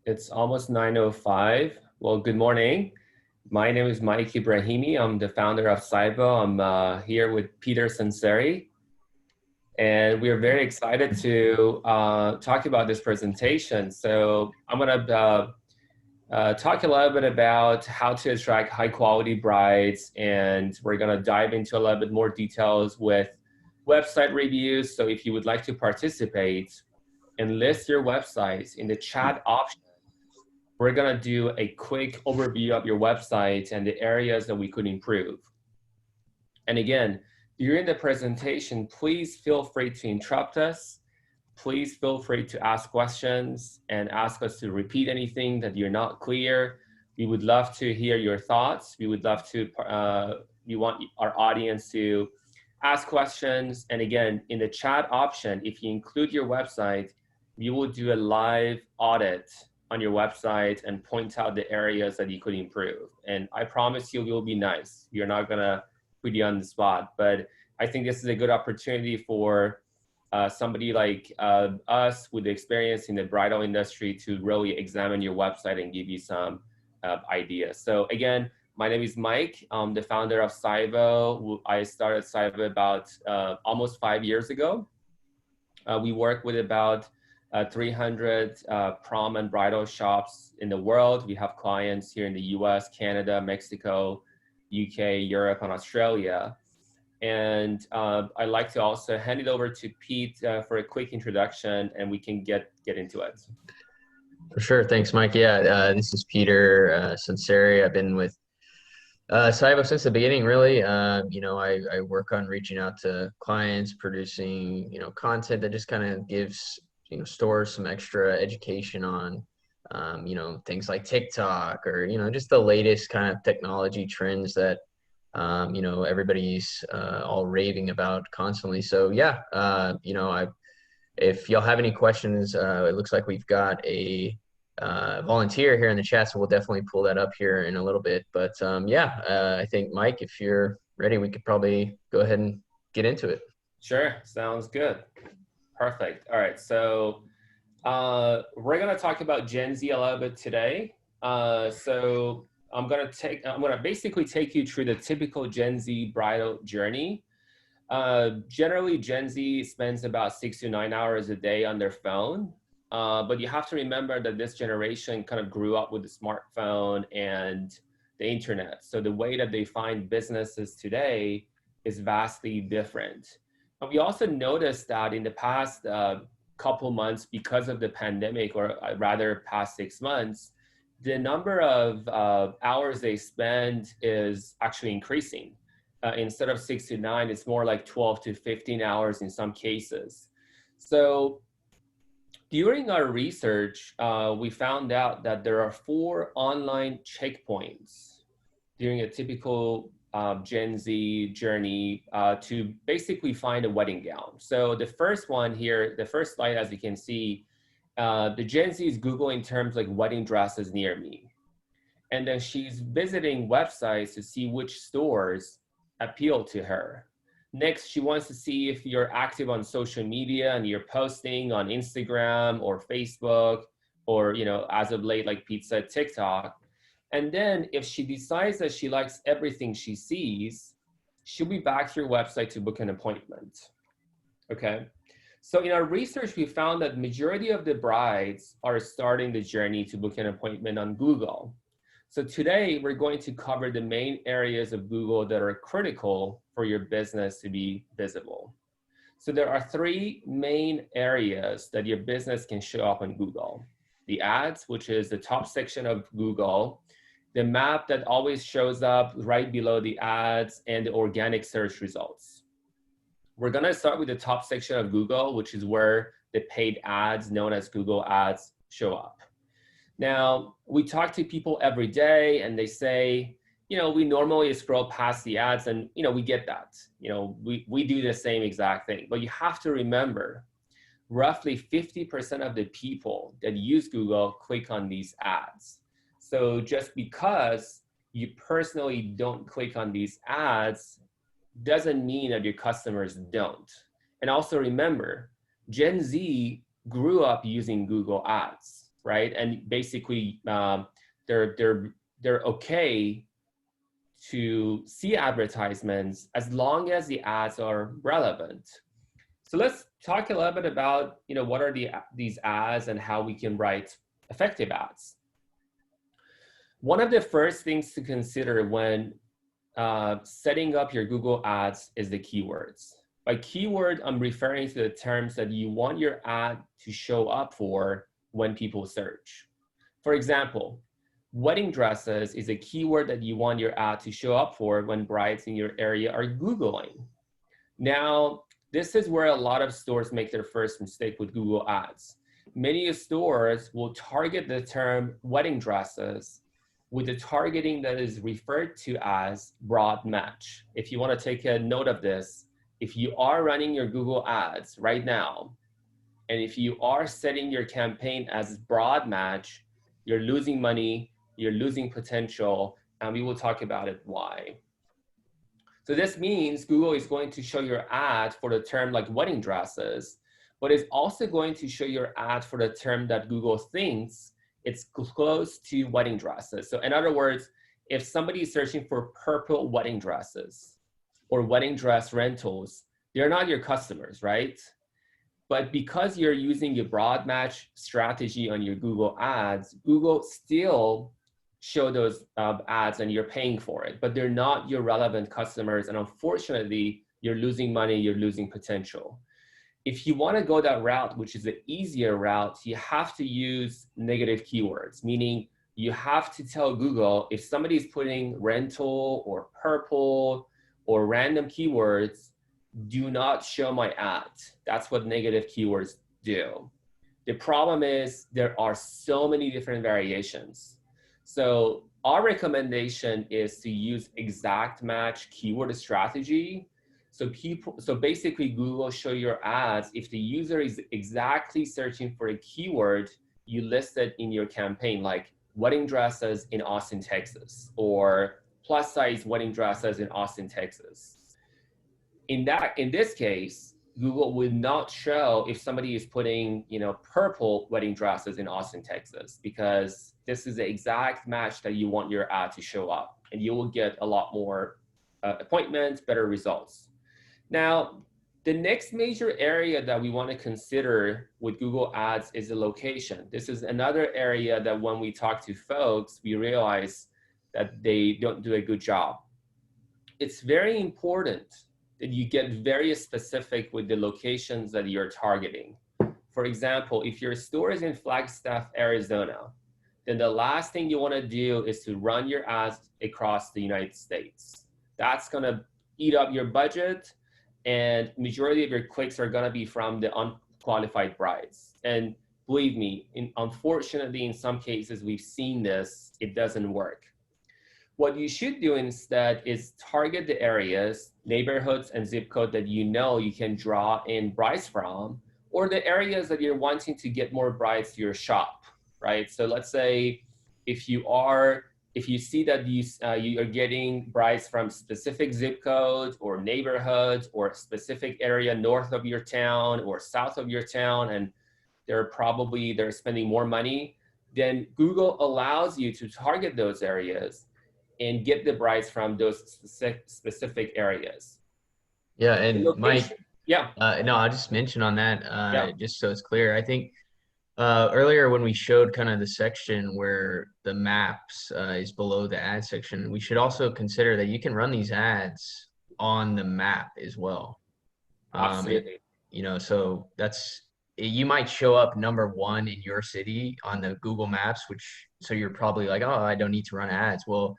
It's almost 9:05. Well, good morning. My name is Mike Ibrahimi. I'm the founder of Saibo. I'm here with Peter Sanseri, and we are very excited to talk about this presentation. So I'm going to talk a little bit about how to attract high quality brides, and we're going to dive into a little bit more details with website reviews. So if you would like to participate and list your websites in the chat option, we're going to do a quick overview of your website and the areas that we could improve. And again, during the presentation, please feel free to interrupt us. Please feel free to ask questions and ask us to repeat anything that you're not clear. We would love to hear your thoughts. We would love to, we want our audience to ask questions. And again, in the chat option, if you include your website, we will do a live audit on your website and point out the areas that you could improve. And I promise you, we'll be nice. We're not gonna put you on the spot, but I think this is a good opportunity for somebody like us with the experience in the bridal industry to really examine your website and give you some ideas. So again, my name is Mike. I'm the founder of Saibo. I started Saibo about almost 5 years ago. We work with about 300 prom and bridal shops in the world. We have clients here in the US, Canada, Mexico, UK, Europe, and Australia. And I'd like to also hand it over to Pete for a quick introduction, and we can get into it. For sure. Thanks, Mike. Yeah, this is Peter Sanseri. I've been with Saibo since the beginning, really. I work on reaching out to clients, producing, content that just kind of gives stores some extra education on, things like TikTok or, just the latest kind of technology trends that, everybody's all raving about constantly. So yeah, if y'all have any questions, it looks like we've got a volunteer here in the chat, so we'll definitely pull that up here in a little bit. But I think, Mike, if you're ready, we could probably go ahead and get into it. Sure, sounds good. Perfect. All right, so we're gonna talk about Gen Z a little bit today. So I'm gonna basically take you through the typical Gen Z bridal journey. Generally, Gen Z spends about 6 to 9 hours a day on their phone, but you have to remember that this generation kind of grew up with the smartphone and the internet. So the way that they find businesses today is vastly different. But we also noticed that in the past couple months, because of the pandemic, or rather past 6 months, the number of hours they spend is actually increasing. Instead of 6 to 9, it's more like 12 to 15 hours in some cases. So during our research, we found out that there are 4 online checkpoints during a typical Gen Z journey to basically find a wedding gown. So the first one here, the first slide, as you can see, the Gen Z is Googling terms like wedding dresses near me. And then she's visiting websites to see which stores appeal to her. Next, she wants to see if you're active on social media and you're posting on Instagram or Facebook, or, as of late, like Pete said, TikTok. And then if she decides that she likes everything she sees, she'll be back to your website to book an appointment. Okay. So in our research, we found that majority of the brides are starting the journey to book an appointment on Google. So today we're going to cover the main areas of Google that are critical for your business to be visible. So there are 3 main areas that your business can show up on Google. The ads, which is the top section of Google, the map that always shows up right below the ads, and the organic search results. We're gonna start with the top section of Google, which is where the paid ads known as Google Ads show up. Now, we talk to people every day and they say, we normally scroll past the ads, and we get that. We do the same exact thing, but you have to remember, roughly 50% of the people that use Google click on these ads. So just because you personally don't click on these ads doesn't mean that your customers don't. And also remember, Gen Z grew up using Google Ads. right? And basically, they're okay to see advertisements as long as the ads are relevant. So let's talk a little bit about, what are these ads and how we can write effective ads. One of the first things to consider when setting up your Google Ads is the keywords. By keyword, I'm referring to the terms that you want your ad to show up for when people search. For example, wedding dresses is a keyword that you want your ad to show up for when brides in your area are Googling. Now, this is where a lot of stores make their first mistake with Google Ads. Many stores will target the term wedding dresses with the targeting that is referred to as broad match. If you want to take a note of this, if you are running your Google Ads right now, and if you are setting your campaign as broad match, you're losing money, you're losing potential, and we will talk about it why. So this means Google is going to show your ad for the term like wedding dresses, but it's also going to show your ad for the term that Google thinks it's close to wedding dresses. So in other words, if somebody is searching for purple wedding dresses or wedding dress rentals, they're not your customers, right? But because you're using a broad match strategy on your Google Ads, Google still show those ads and you're paying for it, but they're not your relevant customers. And unfortunately, you're losing money, you're losing potential. If you want to go that route, which is the easier route, you have to use negative keywords, meaning you have to tell Google if somebody's putting rental or purple or random keywords, do not show my ad. That's what negative keywords do. The problem is there are so many different variations. So our recommendation is to use exact match keyword strategy. So basically Google show your ads if the user is exactly searching for a keyword you listed in your campaign, like wedding dresses in Austin, Texas, or plus size wedding dresses in Austin, Texas. In this case, Google would not show if somebody is putting, purple wedding dresses in Austin, Texas, because this is the exact match that you want your ad to show up, and you will get a lot more appointments, better results. Now, the next major area that we want to consider with Google Ads is the location. This is another area that when we talk to folks, we realize that they don't do a good job. It's very important that you get very specific with the locations that you're targeting. For example, if your store is in Flagstaff, Arizona, then the last thing you want to do is to run your ads across the United States. That's going to eat up your budget, and majority of your clicks are going to be from the unqualified brides. And believe me, unfortunately, in some cases, we've seen this, it doesn't work. What you should do instead is target the areas, neighborhoods, and zip code that you can draw in brides from, or the areas that you're wanting to get more brides to your shop, right? So let's say if you see that you are getting brides from specific zip codes or neighborhoods or a specific area north of your town or south of your town, and they're spending more money, then Google allows you to target those areas and get the brides from those specific areas. Yeah, and Mike, yeah. No, I'll just mention on that, just so it's clear. I think earlier when we showed kind of the section where the maps is below the ad section, we should also consider that you can run these ads on the map as well. Absolutely. So you might show up #1 in your city on the Google Maps, so you're probably like, oh, I don't need to run ads. Well,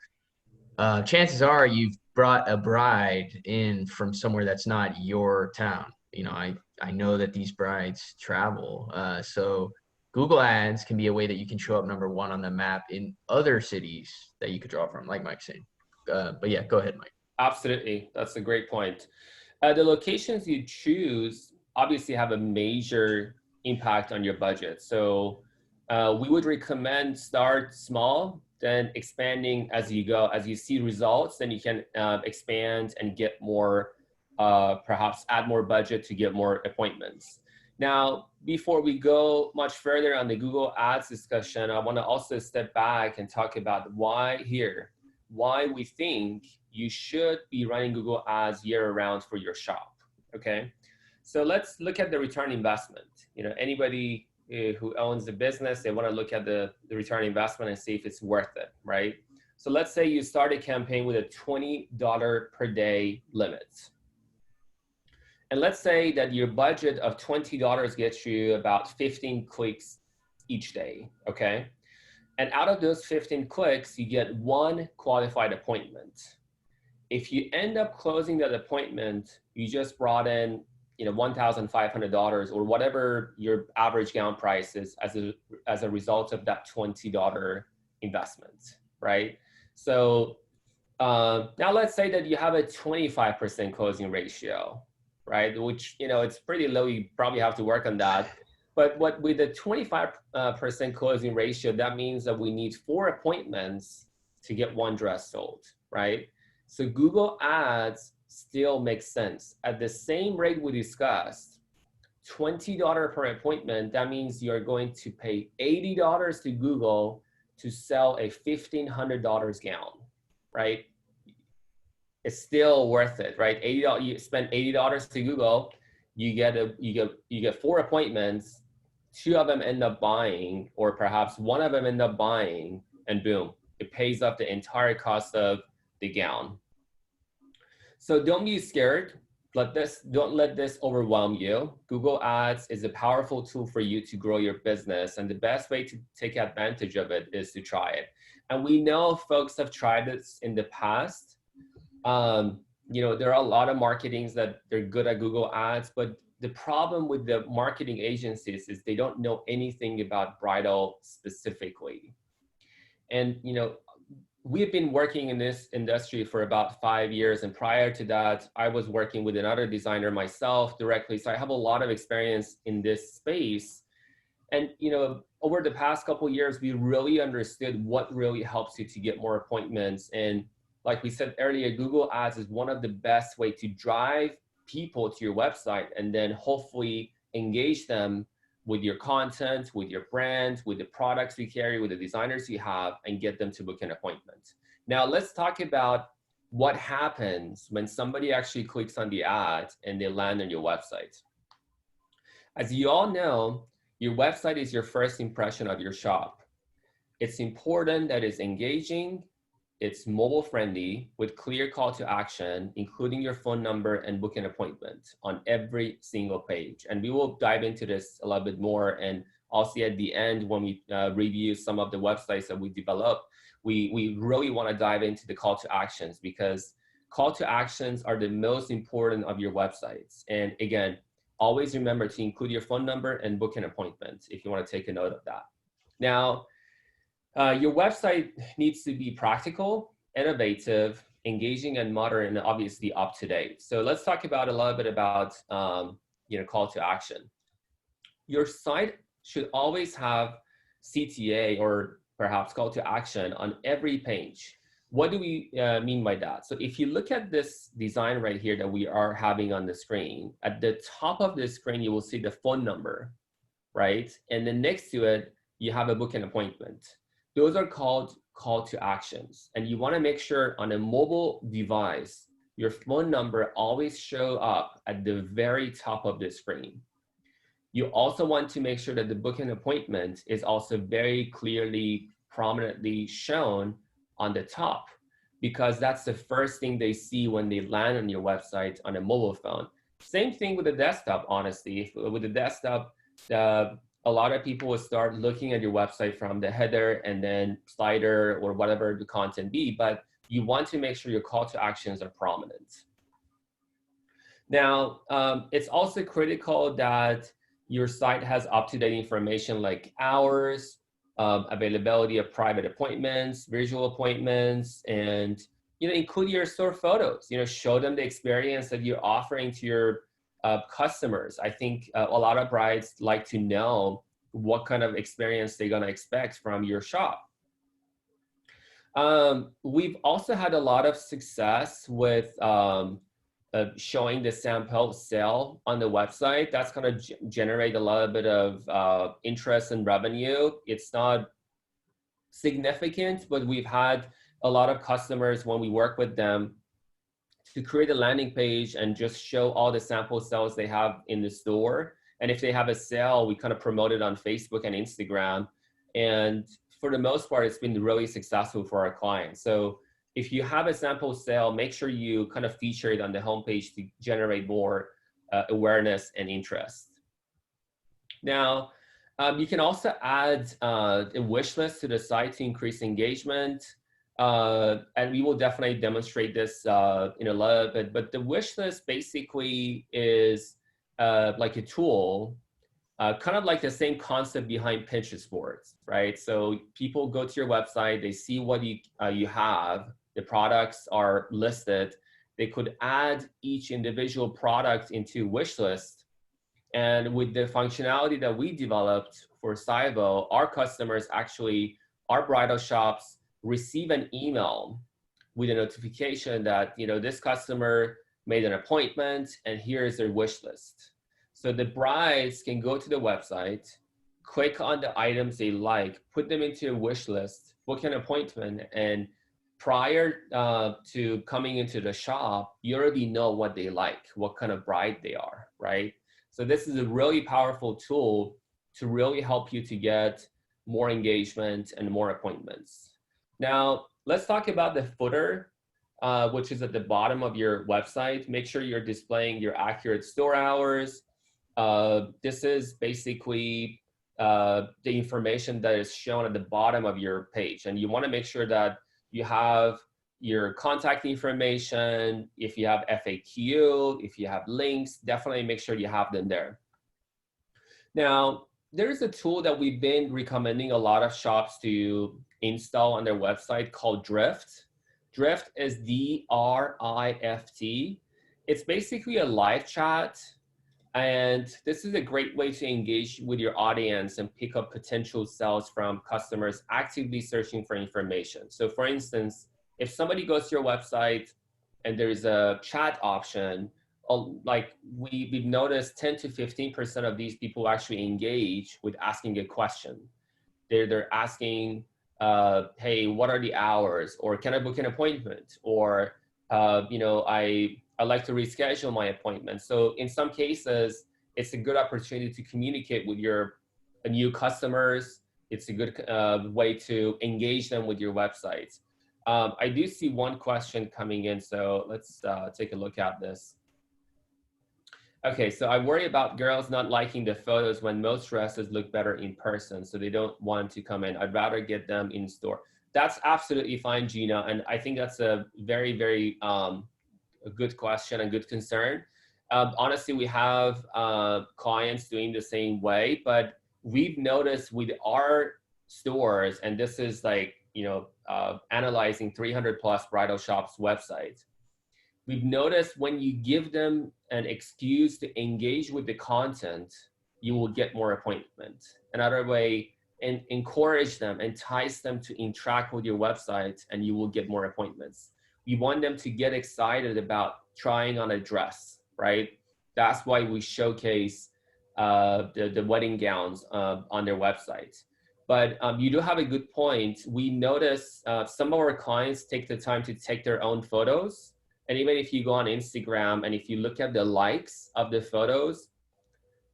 chances are you've brought a bride in from somewhere that's not your town. I know that these brides travel. So Google Ads can be a way that you can show up #1 on the map in other cities that you could draw from, like Mike's saying. But yeah, go ahead, Mike. Absolutely. That's a great point. The locations you choose obviously have a major impact on your budget. So we would recommend start small, then expanding as you go. As you see results, then you can expand and get more, perhaps add more budget to get more appointments. Now, before we go much further on the Google Ads discussion, I want to also step back and talk about why we think you should be running Google Ads year-round for your shop, okay? So let's look at the return investment. You know, anybody who owns a business, they want to look at the return investment and see if it's worth it, right? So let's say you start a campaign with a $20 per day limit. And let's say that your budget of $20 gets you about 15 clicks each day, okay? And out of those 15 clicks, you get one qualified appointment. If you end up closing that appointment, you just brought in, you know, $1,500 or whatever your average gown price is as a result of that $20 investment, right? So now let's say that you have a 25% closing ratio, right? Which, you know, it's pretty low. You probably have to work on that. But with a 25% closing ratio, that means that we need 4 appointments to get one dress sold, right? So Google Ads still makes sense. At the same rate we discussed, $20 per appointment, that means you're going to pay $80 to Google to sell a $1,500 gown, right? It's still worth it, right? $80, you spend $80 to Google, you get 4 appointments, 2 of them end up buying, or perhaps 1 of them end up buying, and boom, it pays off the entire cost of the gown. So don't be scared. Don't let this overwhelm you. Google Ads is a powerful tool for you to grow your business, and the best way to take advantage of it is to try it. And we know folks have tried this in the past. You know, there are a lot of marketings that they're good at Google Ads, but the problem with the marketing agencies is they don't know anything about bridal specifically. And, you know, we've been working in this industry for about 5 years. And prior to that, I was working with another designer myself directly. So I have a lot of experience in this space. And, you know, over the past couple of years, we really understood what really helps you to get more appointments. And like we said earlier, Google Ads is one of the best way to drive people to your website and then hopefully engage them with your content, with your brand, with the products you carry, with the designers you have, and get them to book an appointment. Now let's talk about what happens when somebody actually clicks on the ad and they land on your website. As you all know, your website is your first impression of your shop. It's important that it's engaging, it's mobile friendly with clear call to action, including your phone number and book an appointment on every single page. And we will dive into this a little bit more. And also at the end, when we review some of the websites that we develop, we really want to dive into the call to actions, because call to actions are the most important of your websites. And again, always remember to include your phone number and book an appointment if you want to take a note of that. Now, your website needs to be practical, innovative, engaging, and modern, and obviously up to date. So let's talk about a little bit about you know, call to action. Your site should always have CTA, or perhaps call to action, on every page. What do we mean by that? So if you look at this design right here that we are having on the screen, at the top of the screen, you will see the phone number, right? And then next to it, you have a book an appointment. Those are called call to actions. And you want to make sure on a mobile device, your phone number always show up at the very top of the screen. You also want to make sure that the book an appointment is also very clearly, prominently shown on the top, because that's the first thing they see when they land on your website on a mobile phone. Same thing with the desktop, honestly. With the desktop, a lot of people will start looking at your website from the header and then slider or whatever the content be, but you want to make sure your call to actions are prominent. Now, it's also critical that your site has up-to-date information like hours, availability of private appointments, visual appointments, and, you know, include your store photos. You know, show them the experience that you're offering to your customers. I think a lot of brides like to know what kind of experience they're gonna expect from your shop. We've also had a lot of success with showing the sample sale on the website, that's going to generate a little bit of interest and revenue. It's not significant, but we've had a lot of customers when we work with them to create a landing page and just show all the sample sales they have in the store. And if they have a sale, we kind of promote it on Facebook and Instagram. And for the most part, it's been really successful for our clients. So if you have a sample sale, make sure you kind of feature it on the homepage to generate more awareness and interest. Now, you can also add a wish list to the site to increase engagement. And we will definitely demonstrate this in a little bit, but the wish list basically is like a tool, kind of like the same concept behind Pinterest boards, right? So people go to your website, they see what you have, the products are listed, they could add each individual product into wish list. And with the functionality that we developed for Cybo, our customers actually, our bridal shops, receive an email with a notification that, you know, this customer made an appointment and here's their wish list. So the brides can go to the website, click on the items they like, put them into a wish list, book an appointment, and prior to coming into the shop, you already know what they like, what kind of bride they are, right? So this is a really powerful tool to really help you to get more engagement and more appointments. Now, let's talk about the footer, which is at the bottom of your website. Make sure you're displaying your accurate store hours. This is basically the information that is shown at the bottom of your page. And you want to make sure that you have your contact information. If you have FAQ, if you have links, definitely make sure you have them there. Now, there's a tool that we've been recommending a lot of shops to install on their website called Drift. Drift is D-R-I-F-T. It's basically a live chat. And this is a great way to engage with your audience and pick up potential sales from customers actively searching for information. So for instance, if somebody goes to your website and there's a chat option, like we've noticed 10 to 15% of these people actually engage with asking a question. They're asking, hey, what are the hours? Or can I book an appointment? Or, you know, I'd like to reschedule my appointment. So in some cases, it's a good opportunity to communicate with your new customers. It's a good way to engage them with your website. I do see one question coming in, so let's take a look at this. Okay, so I worry about girls not liking the photos when most dresses look better in person, so they don't want to come in. I'd rather get them in store. That's absolutely fine, Gina, and I think that's a very, very a good question and good concern. Honestly, we have clients doing the same way, but we've noticed with our stores, and this is like, you know, analyzing 300 plus bridal shops websites, we've noticed when you give them an excuse to engage with the content, you will get more appointments. Another way, and encourage them, entice them to interact with your website, and you will get more appointments. We want them to get excited about trying on a dress, right? That's why we showcase the wedding gowns on their website. But you do have a good point. We notice some of our clients take the time to take their own photos. And even if you go on Instagram and if you look at the likes of the photos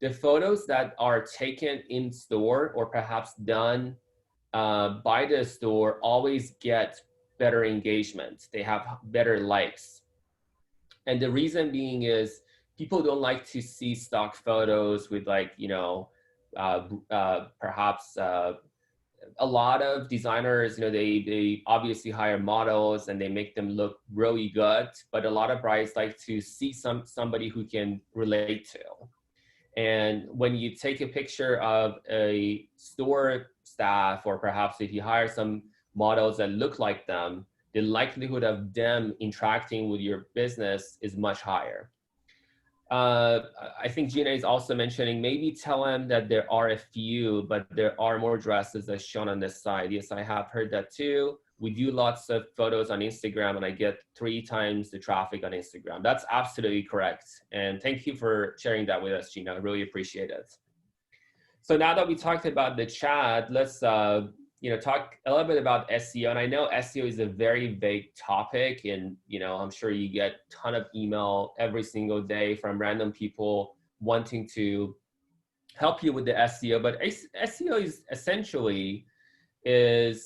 that are taken in store or perhaps done by the store always get better engagement. They have better likes. And the reason being is people don't like to see stock photos with, like, you know, perhaps a lot of designers, you know, they obviously hire models and they make them look really good, but a lot of brides like to see somebody who can relate to. And when you take a picture of a store staff, or perhaps if you hire some models that look like them, the likelihood of them interacting with your business is much higher. I think Gina is also mentioning, maybe tell them that there are a few, but there are more dresses as shown on this side. Yes, I have heard that too. We do lots of photos on Instagram and I get 3 times the traffic on Instagram. That's absolutely correct. And thank you for sharing that with us, Gina. I really appreciate it. So now that we talked about the chat, let's talk a little bit about SEO. And I know SEO is a very vague topic, and I'm sure you get a ton of email every single day from random people wanting to help you with the SEO. But SEO is essentially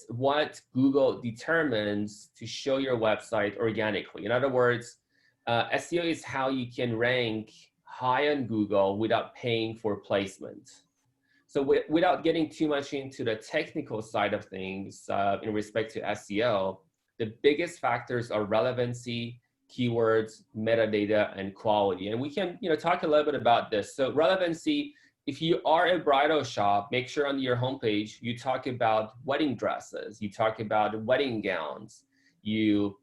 what Google determines to show your website organically. In other words, SEO is how you can rank high on Google without paying for placement. So without getting too much into the technical side of things in respect to SEO, the biggest factors are relevancy, keywords, metadata, and quality. And we can talk a little bit about this. So relevancy, if you are a bridal shop, make sure on your homepage you talk about wedding dresses, you talk about wedding gowns, you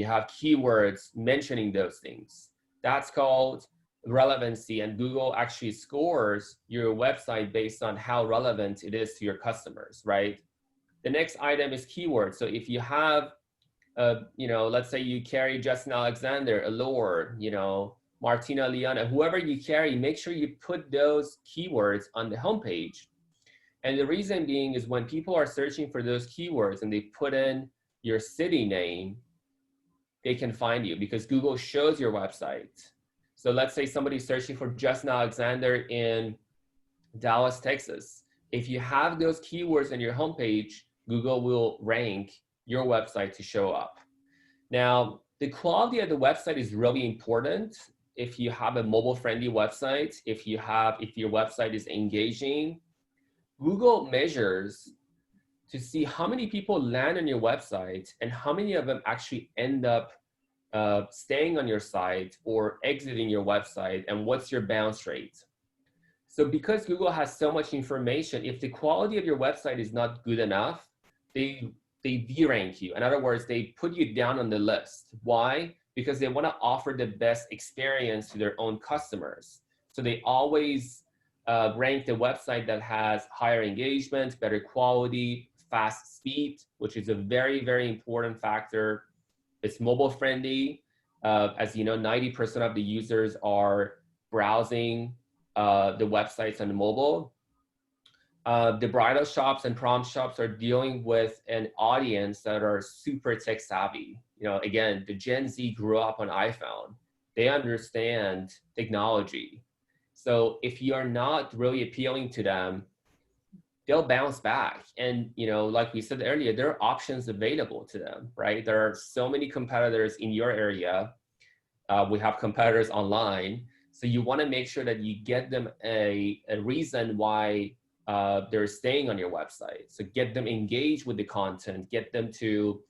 have keywords mentioning those things. That's called relevancy, and Google actually scores your website based on how relevant it is to your customers, right? The next item is keywords. So if you have, let's say you carry Justin Alexander, Allure, Martina Liana, whoever you carry, make sure you put those keywords on the homepage. And the reason being is when people are searching for those keywords and they put in your city name, they can find you because Google shows your website. So let's say somebody's searching for Justin Alexander in Dallas, Texas. If you have those keywords on your homepage, Google will rank your website to show up. Now, the quality of the website is really important. If you have a mobile-friendly website, if your website is engaging, Google measures to see how many people land on your website and how many of them actually end up staying on your site or exiting your website, and what's your bounce rate. So because Google has so much information, if the quality of your website is not good enough, they de-rank you. In other words, they put you down on the list. Why? Because they want to offer the best experience to their own customers. So they always rank the website that has higher engagement, better quality, fast speed, which is a very, very important factor. It's mobile friendly. As you know, 90% of the users are browsing the websites on mobile. The bridal shops and prom shops are dealing with an audience that are super tech savvy. Again, the Gen Z grew up on iPhone. They understand technology. So if you're not really appealing to them, they'll bounce back. And, like we said earlier, there are options available to them, right? There are so many competitors in your area. We have competitors online. So you want to make sure that you get them a reason why they're staying on your website. So get them engaged with the content, get them to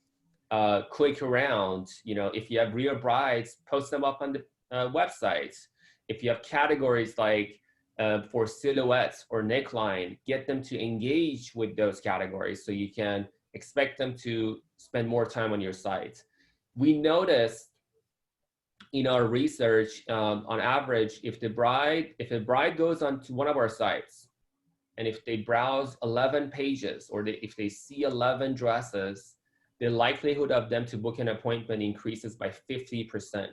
click around. If you have real brides, post them up on the website. If you have categories like for silhouettes or neckline, get them to engage with those categories so you can expect them to spend more time on your site. We noticed in our research, on average, if a bride goes onto one of our sites, and if they browse 11 pages or if they see 11 dresses, the likelihood of them to book an appointment increases by 50%.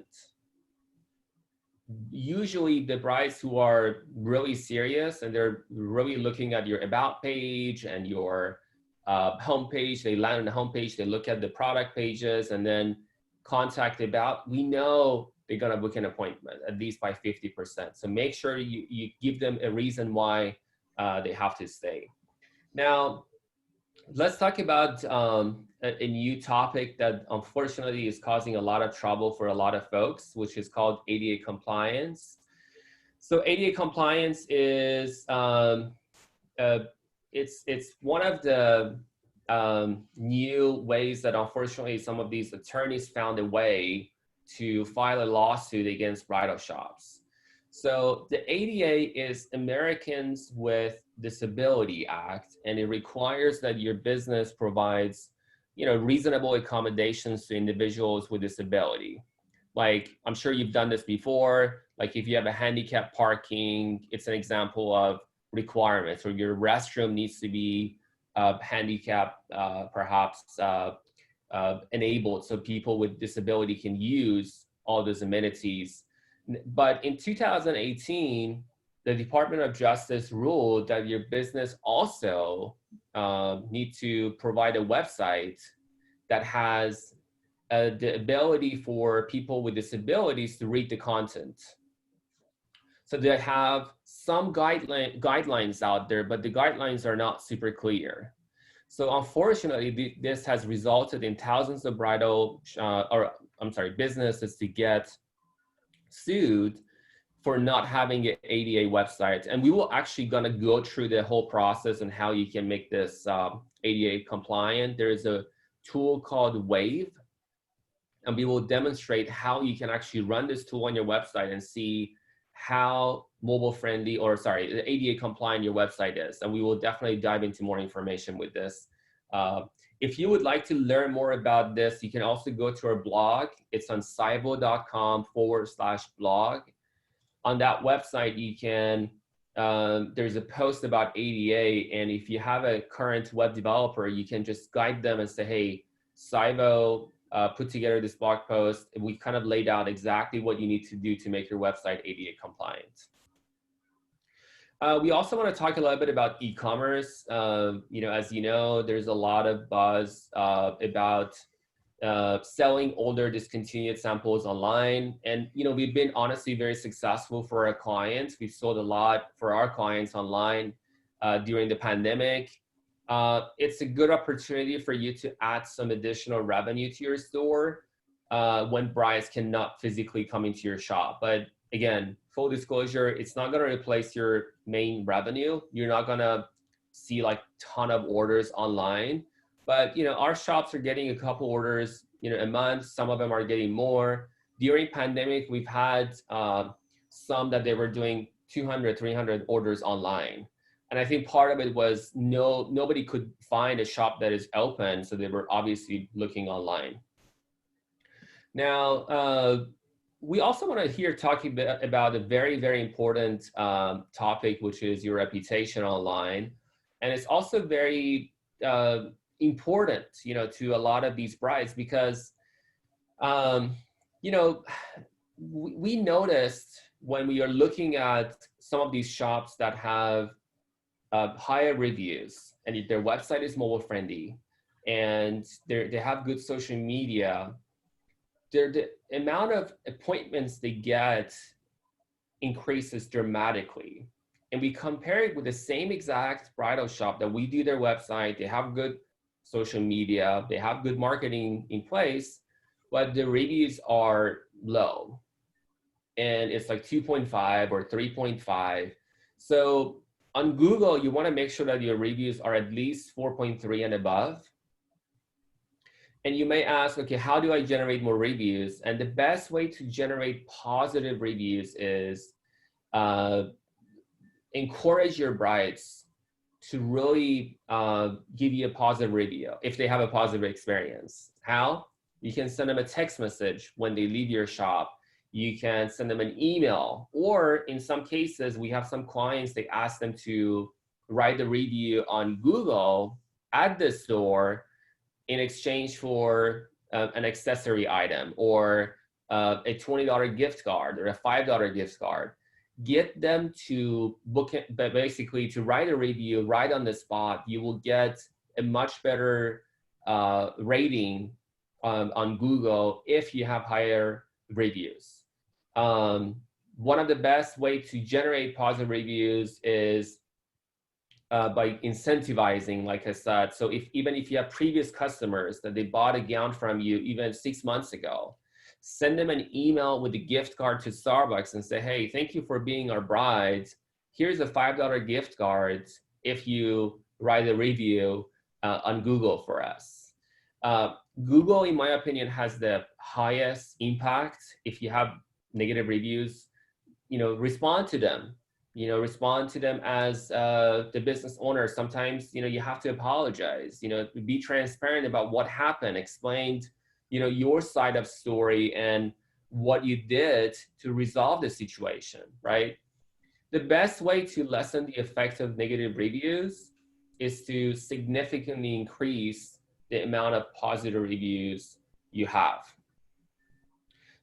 Usually the brides who are really serious and they're really looking at your about page and your homepage, they land on the homepage, they look at the product pages and then contact about, we know they're gonna book an appointment at least by 50%. So make sure you give them a reason why they have to stay. Now, let's talk about a new topic that unfortunately is causing a lot of trouble for a lot of folks, which is called ADA compliance. So ADA compliance is it's one of the new ways that unfortunately some of these attorneys found a way to file a lawsuit against bridal shops. So the ADA is Americans with Disability Act, and it requires that your business provides, reasonable accommodations to individuals with disability. Like, I'm sure you've done this before. Like if you have a handicap parking, it's an example of requirements, or your restroom needs to be handicap, perhaps enabled so people with disability can use all those amenities. But in 2018, the Department of Justice ruled that your business also need to provide a website that has the ability for people with disabilities to read the content. So they have some guidelines out there, but the guidelines are not super clear. So unfortunately, this has resulted in thousands of businesses to get sued for not having an ADA website. And we will actually gonna go through the whole process and how you can make this ADA compliant. There is a tool called Wave, and we will demonstrate how you can actually run this tool on your website and see how mobile friendly, or sorry, the ADA compliant your website is. And we will definitely dive into more information with this. If you would like to learn more about this, you can also go to our blog. It's on cybo.com/blog. On that website, you can, there's a post about ADA. And if you have a current web developer, you can just guide them and say, hey, Cybo put together this blog post. We kind of laid out exactly what you need to do to make your website ADA compliant. We also want to talk a little bit about e-commerce. As you know, there's a lot of buzz about selling older discontinued samples online. And, we've been honestly very successful for our clients. We've sold a lot for our clients online during the pandemic. It's a good opportunity for you to add some additional revenue to your store when brides cannot physically come into your shop. But again, full disclosure, it's not going to replace your main revenue. You're not going to see like ton of orders online. But, our shops are getting a couple orders, a month. Some of them are getting more. During pandemic, we've had some that they were doing 200, 300 orders online. And I think part of it was nobody could find a shop that is open. So they were obviously looking online. Now, we also want to hear talking about a very, very important topic, which is your reputation online. And it's also very important, to a lot of these brides because, we noticed when we are looking at some of these shops that have higher reviews and their website is mobile friendly and they have good social media, the amount of appointments they get increases dramatically. And we compare it with the same exact bridal shop that we do their website, they have good social media, they have good marketing in place, but the reviews are low. And it's like 2.5 or 3.5. So on Google, you want to make sure that your reviews are at least 4.3 and above. And you may ask, okay, how do I generate more reviews? And the best way to generate positive reviews is encourage your brides to really give you a positive review if they have a positive experience. How? You can send them a text message when they leave your shop. You can send them an email, or in some cases, we have some clients, they ask them to write a review on Google at the store in exchange for an accessory item or a $20 gift card or a $5 gift card. Get them to book it, but basically to write a review right on the spot. You will get a much better rating on Google if you have higher reviews. One of the best way to generate positive reviews is by incentivizing, like I said. So even if you have previous customers that they bought a gown from you even 6 months ago, send them an email with a gift card to Starbucks and say, hey, thank you for being our bride. Here's a $5 gift card if you write a review on Google for us. Google, in my opinion, has the highest impact. If you have negative reviews, respond to them. Respond to them as the business owner. Sometimes, you have to apologize, be transparent about what happened, explain, your side of story and what you did to resolve the situation, right? The best way to lessen the effect of negative reviews is to significantly increase the amount of positive reviews you have.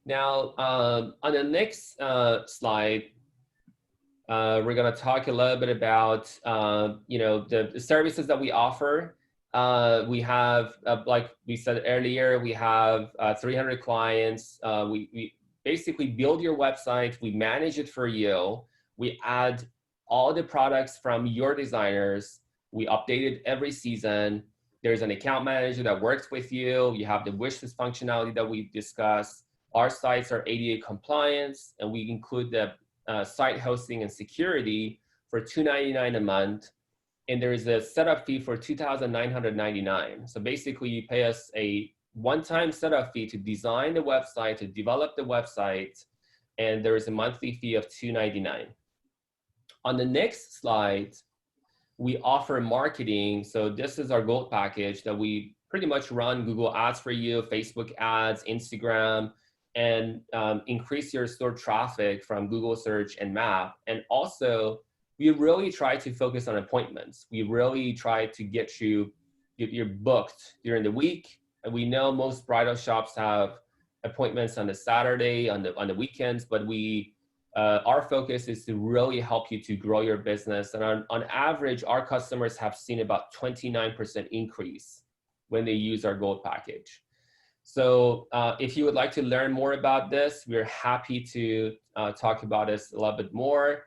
Now, on the next slide, we're going to talk a little bit about, you know, the services that we offer. We have, like we said earlier, we have 300 clients. We basically build your website. We manage it for you. We add all the products from your designers. We update it every season. There's an account manager that works with you. You have the wish list functionality that we've discussed. Our sites are ADA compliant, and we include the site hosting and security for $299 a month. And there is a setup fee for $2,999. So basically you pay us a one-time setup fee to design the website, to develop the website, and there is a monthly fee of $299. On the next slide, we offer marketing. So this is our gold package that we pretty much run Google ads for you, Facebook ads, Instagram, and increase your store traffic from Google search and map. And also, we really try to focus on appointments. We really try to get you're booked during the week. And we know most bridal shops have appointments on the Saturday, on the weekends, but our focus is to really help you to grow your business. And on average, our customers have seen about 29% increase when they use our gold package. So if you would like to learn more about this, we're happy to talk about this a little bit more.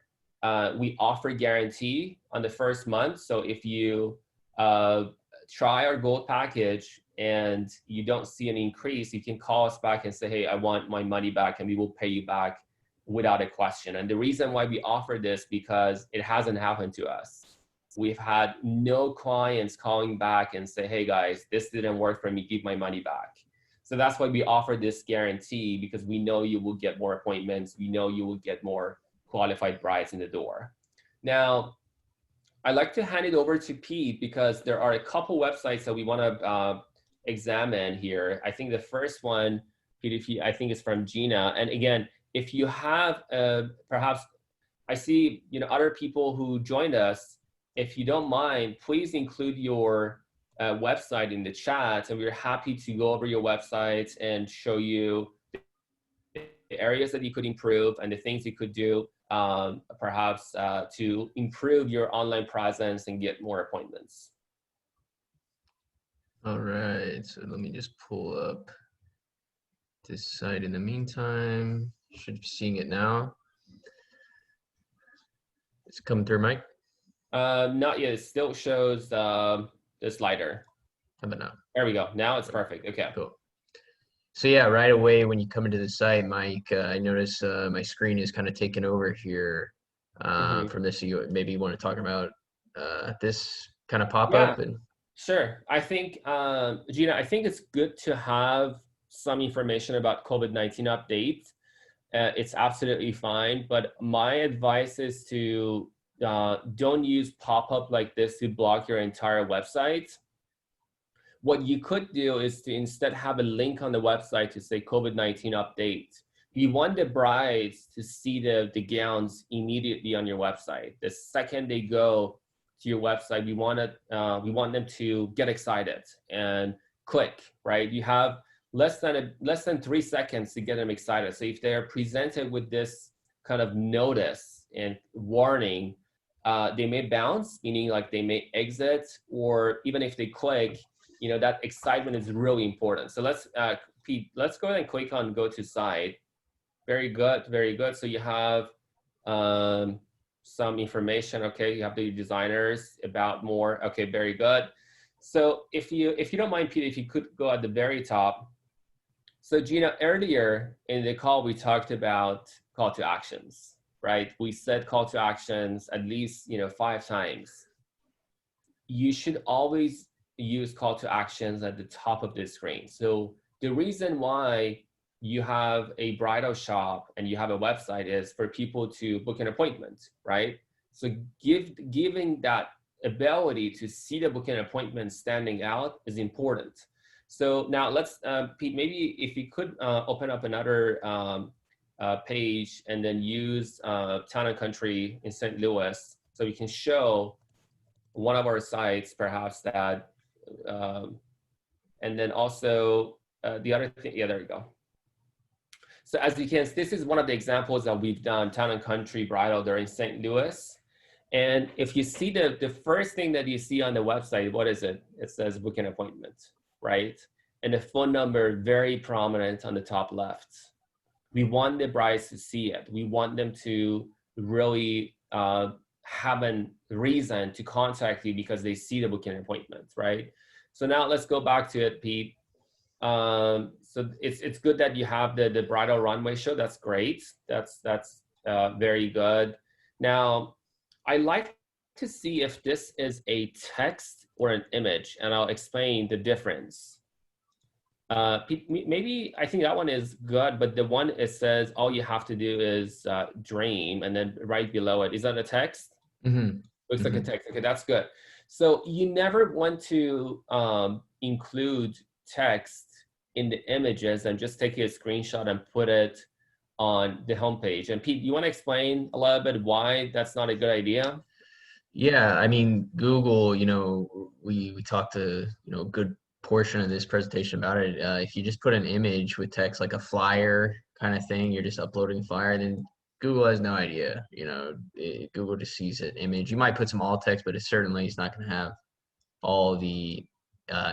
We offer guarantee on the first month. So if you try our gold package and you don't see an increase, you can call us back and say, hey, I want my money back, and we will pay you back without a question. And the reason why we offer this, because it hasn't happened to us. We've had no clients calling back and say, hey guys, this didn't work for me, give my money back. So that's why we offer this guarantee, because we know you will get more appointments. We know you will get more qualified brides in the door. Now, I'd like to hand it over to Pete, because there are a couple websites that we want to examine here. I think the first one, Pete, I think is from Gina. And again, if you have perhaps, I see, you know, other people who joined us. If you don't mind, please include your website in the chat, and we're happy to go over your website and show you the areas that you could improve and the things you could do, perhaps to improve your online presence and get more appointments. All right, so let me just pull up this site in the meantime. Should be seeing it now. It's coming through, Mike? Not yet. It still shows the slider. How about now? There we go. Now it's perfect. Okay. Cool. So yeah, right away when you come into the site, Mike, I notice my screen is kind of taken over here from this. So you maybe want to talk about this kind of pop-up? Yeah, sure. I think, Gina, I think it's good to have some information about COVID-19 updates. It's absolutely fine, but my advice is to don't use pop-up like this to block your entire website. What you could do is to instead have a link on the website to say COVID-19 update. You want the brides to see the gowns immediately on your website. The second they go to your website, we want them to get excited and click, right? You have less than 3 seconds to get them excited. So if they're presented with this kind of notice and warning, they may bounce, meaning like they may exit, or even if they click, you know, that excitement is really important. So let's, Pete, let's go ahead and click on go to site. Very good, very good. So you have some information. Okay, you have the designers, about more. Okay, very good. So if you don't mind, Pete, if you could go at the very top. So Gina, earlier in the call, we talked about call to actions, right? We said call to actions at least, 5 times. You should always use call to actions at the top of the screen. So the reason why you have a bridal shop and you have a website is for people to book an appointment, right? So giving that ability to see the booking appointment standing out is important. So now let's, Pete, maybe if you could open up another page and then use Town & Country in St. Louis, so we can show one of our sites perhaps that And then also the other thing, yeah, there you go. So as you can see, this is one of the examples that we've done, Town and Country Bridal. They're in St. Louis. And if you see the first thing that you see on the website, what is it? It says book an appointment, right? And the phone number very prominent on the top left. We want the brides to see it. We want them to really have a reason to contact you because they see the booking appointment, right? So now let's go back to it, Pete. So it's good that you have the bridal runway show. That's great. That's very good. Now, I like to see if this is a text or an image, and I'll explain the difference. Maybe I think that one is good, but the one it says all you have to do is dream, and then right below it, is that a text? Mm-hmm. Looks like a text. Okay, that's good. So you never want to include text in the images and just take a screenshot and put it on the homepage. And Pete, you want to explain a little bit why that's not a good idea? Yeah, I mean, Google, you know, we talked to, you know, a good portion of this presentation about it. If you just put an image with text, like a flyer kind of thing, you're just uploading a flyer, then Google has no idea. You know, Google just sees an image. You might put some alt text, but it certainly is not going to have all the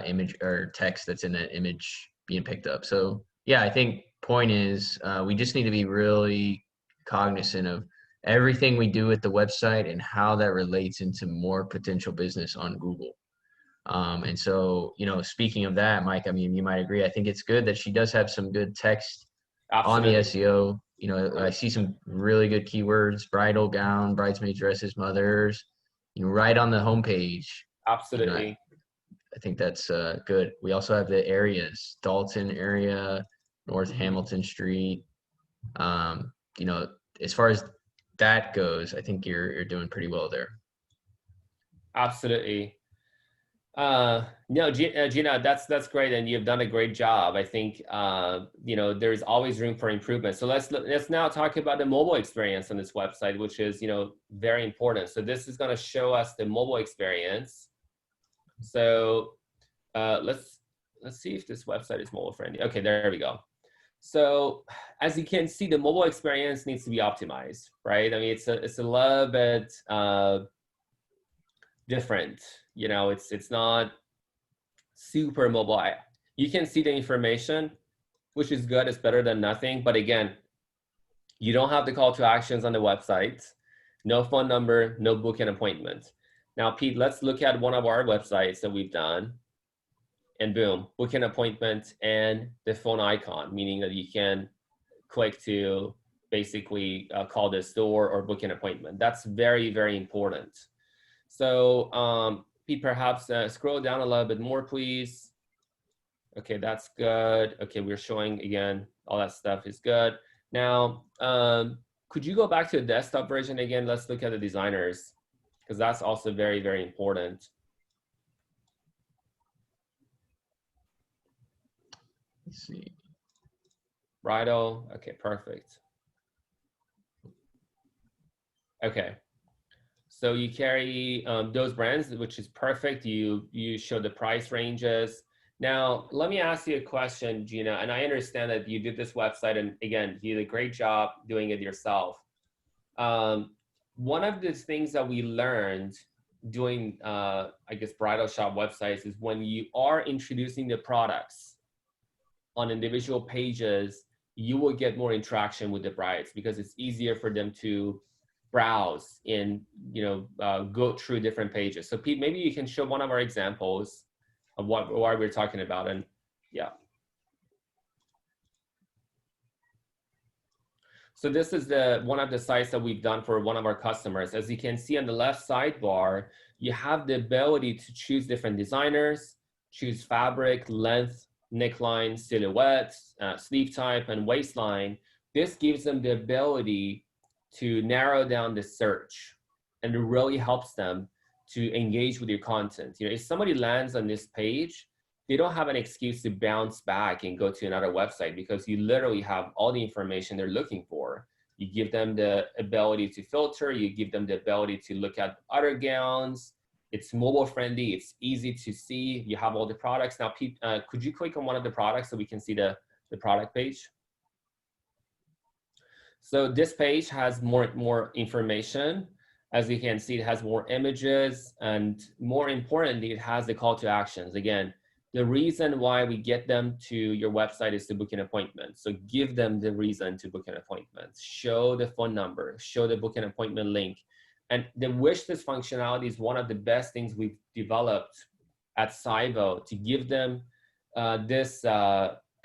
image or text that's in that image being picked up. So yeah, I think point is we just need to be really cognizant of everything we do at the website and how that relates into more potential business on Google. And so, you know, speaking of that, Mike, I mean, you might agree. I think it's good that she does have some good text Absolutely. on the SEO. You know, I see some really good keywords: bridal gown, bridesmaid dresses, mothers, you know, right on the homepage. Absolutely. You know, I think that's good. We also have the areas: Dalton area, North Hamilton Street. You know, as far as that goes, I think you're doing pretty well there. Absolutely. No, Gina, that's great, and you've done a great job. I think you know, there's always room for improvement. So let's now talk about the mobile experience on this website, which is, you know, very important. So this is going to show us the mobile experience. So let's see if this website is mobile friendly. Okay, there we go. So as you can see, the mobile experience needs to be optimized, right? I mean, it's a little bit different. You know, it's not super mobile. You can see the information, which is good. It's better than nothing. But again, you don't have the call to actions on the website. No phone number, no book an appointment. Now, Pete, let's look at one of our websites that we've done. And boom, book an appointment and the phone icon, meaning that you can click to basically call the store or book an appointment. That's very, very important. So Pete, perhaps scroll down a little bit more, please. Okay, that's good. Okay, we're showing again, all that stuff is good. Now, could you go back to the desktop version again? Let's look at the designers, because that's also very, very important. Let's see. Bridal. Okay, perfect. Okay. So you carry those brands, which is perfect. You show the price ranges. Now, let me ask you a question, Gina, and I understand that you did this website, and again, you did a great job doing it yourself. One of the things that we learned doing, I guess, bridal shop websites is when you are introducing the products on individual pages, you will get more interaction with the brides because it's easier for them to browse and, you know, go through different pages. So Pete, maybe you can show one of our examples of what we're talking about. And yeah. So this is one of the sites that we've done for one of our customers. As you can see on the left sidebar, you have the ability to choose different designers, choose fabric, length, neckline, silhouette, sleeve type, and waistline. This gives them the ability to narrow down the search, and it really helps them to engage with your content. You know, if somebody lands on this page, they don't have an excuse to bounce back and go to another website because you literally have all the information they're looking for. You give them the ability to filter, you give them the ability to look at other gowns, It's mobile friendly. It's easy to see. You have all the products. Now, Pete, could you click on one of the products so we can see the product page? So this page has more information. As you can see, it has more images, and more importantly, it has the call to actions. Again, the reason why we get them to your website is to book an appointment. So give them the reason to book an appointment. Show the phone number, show the book an appointment link. And the wish list functionality is one of the best things we've developed at Cyvo to give them this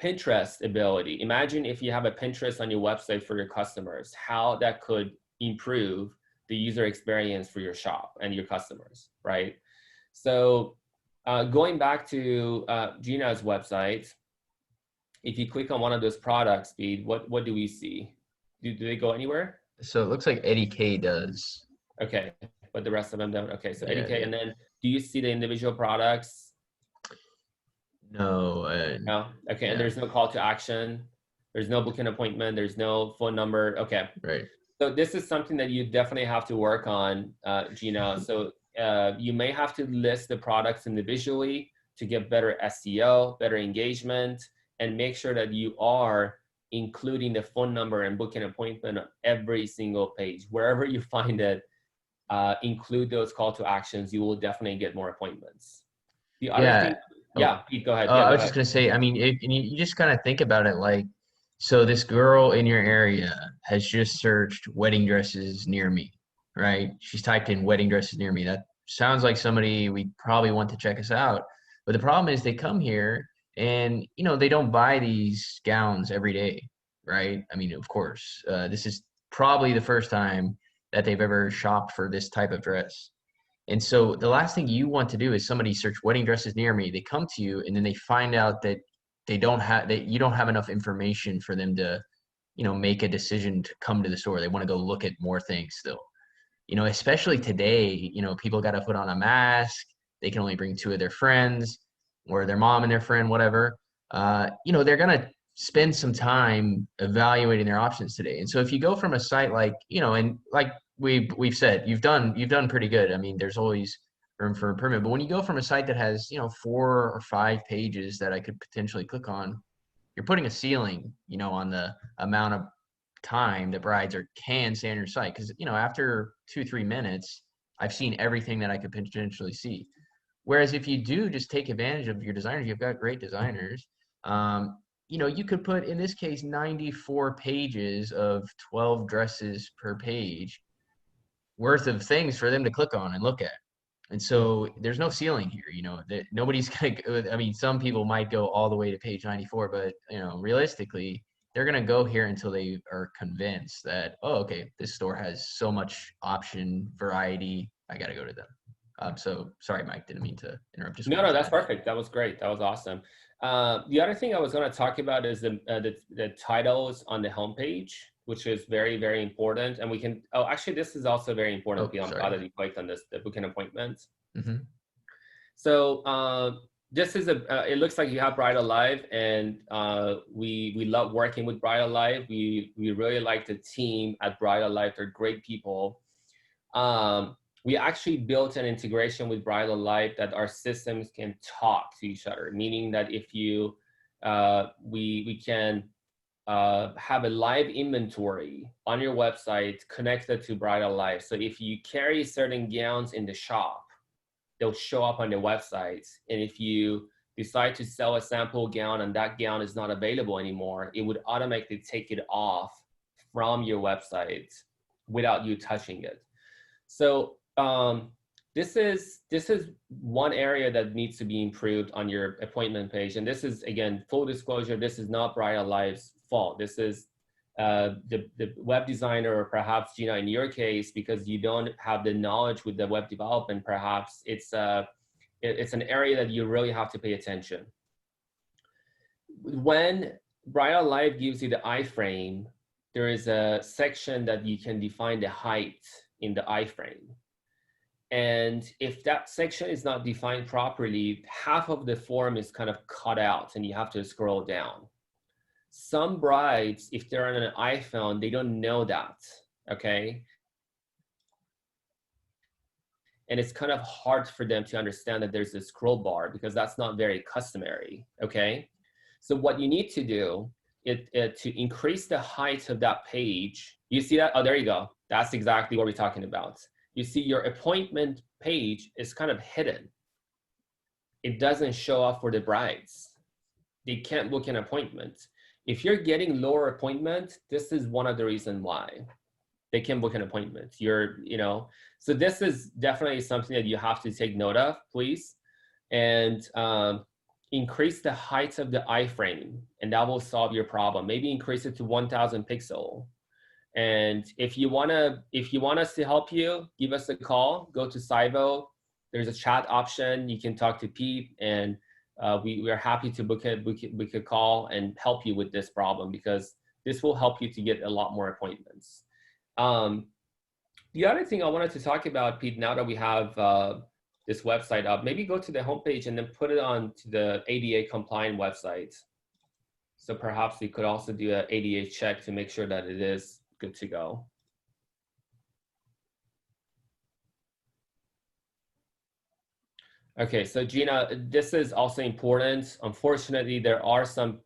Pinterest ability. Imagine if you have a Pinterest on your website for your customers, how that could improve the user experience for your shop and your customers, right? So going back to Gina's website, if you click on one of those products, Speed, what do we see? Do they go anywhere? So it looks like Eddie K does. Okay, but the rest of them don't. Okay, so Yeah, Eddie K, yeah. and then do you see the individual products? No. No. Okay, yeah. and there's no call to action. There's no booking appointment. There's no phone number. Okay. Right. So this is something that you definitely have to work on, Gina. So you may have to list the products individually to get better SEO, better engagement, and make sure that you are including the phone number and booking appointment on every single page. Wherever you find it, include those call to actions. You will definitely get more appointments. The other thing, yeah, Pete, go ahead. Yeah, I go was ahead. just gonna say, I mean, you just kind of think about it like, so this girl in your area has just searched wedding dresses near me, right? She's typed in wedding dresses near me. That sounds like somebody we probably want to check us out. But the problem is they come here and, you know, they don't buy these gowns every day, right? I mean, of course, this is probably the first time that they've ever shopped for this type of dress. And so the last thing you want to do is somebody search wedding dresses near me. They come to you and then they find out that they don't have that you don't have enough information for them to, you know, make a decision to come to the store. They want to go look at more things still. You know, especially today, you know, people got to put on a mask. They can only bring two of their friends or their mom and their friend, whatever. You know, they're gonna spend some time evaluating their options today. And so if you go from a site like, you know, and like we've said, you've done pretty good. I mean, there's always room for improvement. But when you go from a site that has, you know, 4 or 5 pages that I could potentially click on, you're putting a ceiling, you know, on the amount of time that brides can stay on your site. Because, you know, after 2-3 minutes, I've seen everything that I could potentially see. Whereas if you do just take advantage of your designers, you've got great designers. You know, you could put, in this case, 94 pages of 12 dresses per page worth of things for them to click on and look at. And so there's no ceiling here, you know, that nobody's going to, I mean, some people might go all the way to page 94, but, you know, realistically, they're going to go here until they are convinced that, oh, okay, this store has so much option, variety, I got to go to them. So sorry, Mike, didn't mean to interrupt. Just No, that's perfect. That was great. That was awesome. The other thing I was going to talk about is the titles on the homepage, which is very, very important. And we can, oh, actually, this is also very important. I'm glad that you clicked on this, the booking appointment. Mm-hmm. So this is it looks like you have Bridal Live, and we love working with Bridal Live. We really like the team at Bridal Live. They're great people. We actually built an integration with Bridal Live that our systems can talk to each other, meaning that if you, we can have a live inventory on your website connected to Bridal Live. So if you carry certain gowns in the shop, they'll show up on the website. And if you decide to sell a sample gown and that gown is not available anymore, it would automatically take it off from your website without you touching it. So this is one area that needs to be improved on your appointment page. And this is, again, full disclosure, this is not Bridal Live's fault. This is the web designer, or perhaps Gina, in your case, because you don't have the knowledge with the web development, perhaps it's an area that you really have to pay attention. When Bridal Live gives you the iframe, there is a section that you can define the height in the iframe. And if that section is not defined properly, half of the form is kind of cut out and you have to scroll down. Some brides, if they're on an iPhone, they don't know that, okay? and it's kind of hard for them to understand that there's this scroll bar because that's not very customary, okay? So what you need to do is to increase the height of that page. You see that? Oh, there you go. That's exactly what we're talking about. You see your appointment page is kind of hidden. It doesn't show up for the brides. They can't book an appointment. If you're getting lower appointment, this is one of the reasons why they can book an appointment. So this is definitely something that you have to take note of, please. And increase the height of the iframe, and that will solve your problem. Maybe increase it to 1,000 pixel. And if you want us to help you, give us a call, go to Cyvo. There's a chat option. You can talk to Pete, and we are happy to book a call and help you with this problem, because this will help you to get a lot more appointments. The other thing I wanted to talk about, Pete, now that we have this website up, maybe go to the homepage and then put it on to the ADA compliant website. So perhaps we could also do an ADA check to make sure that it is good to go. Okay, so Gina, this is also important. Unfortunately, there are some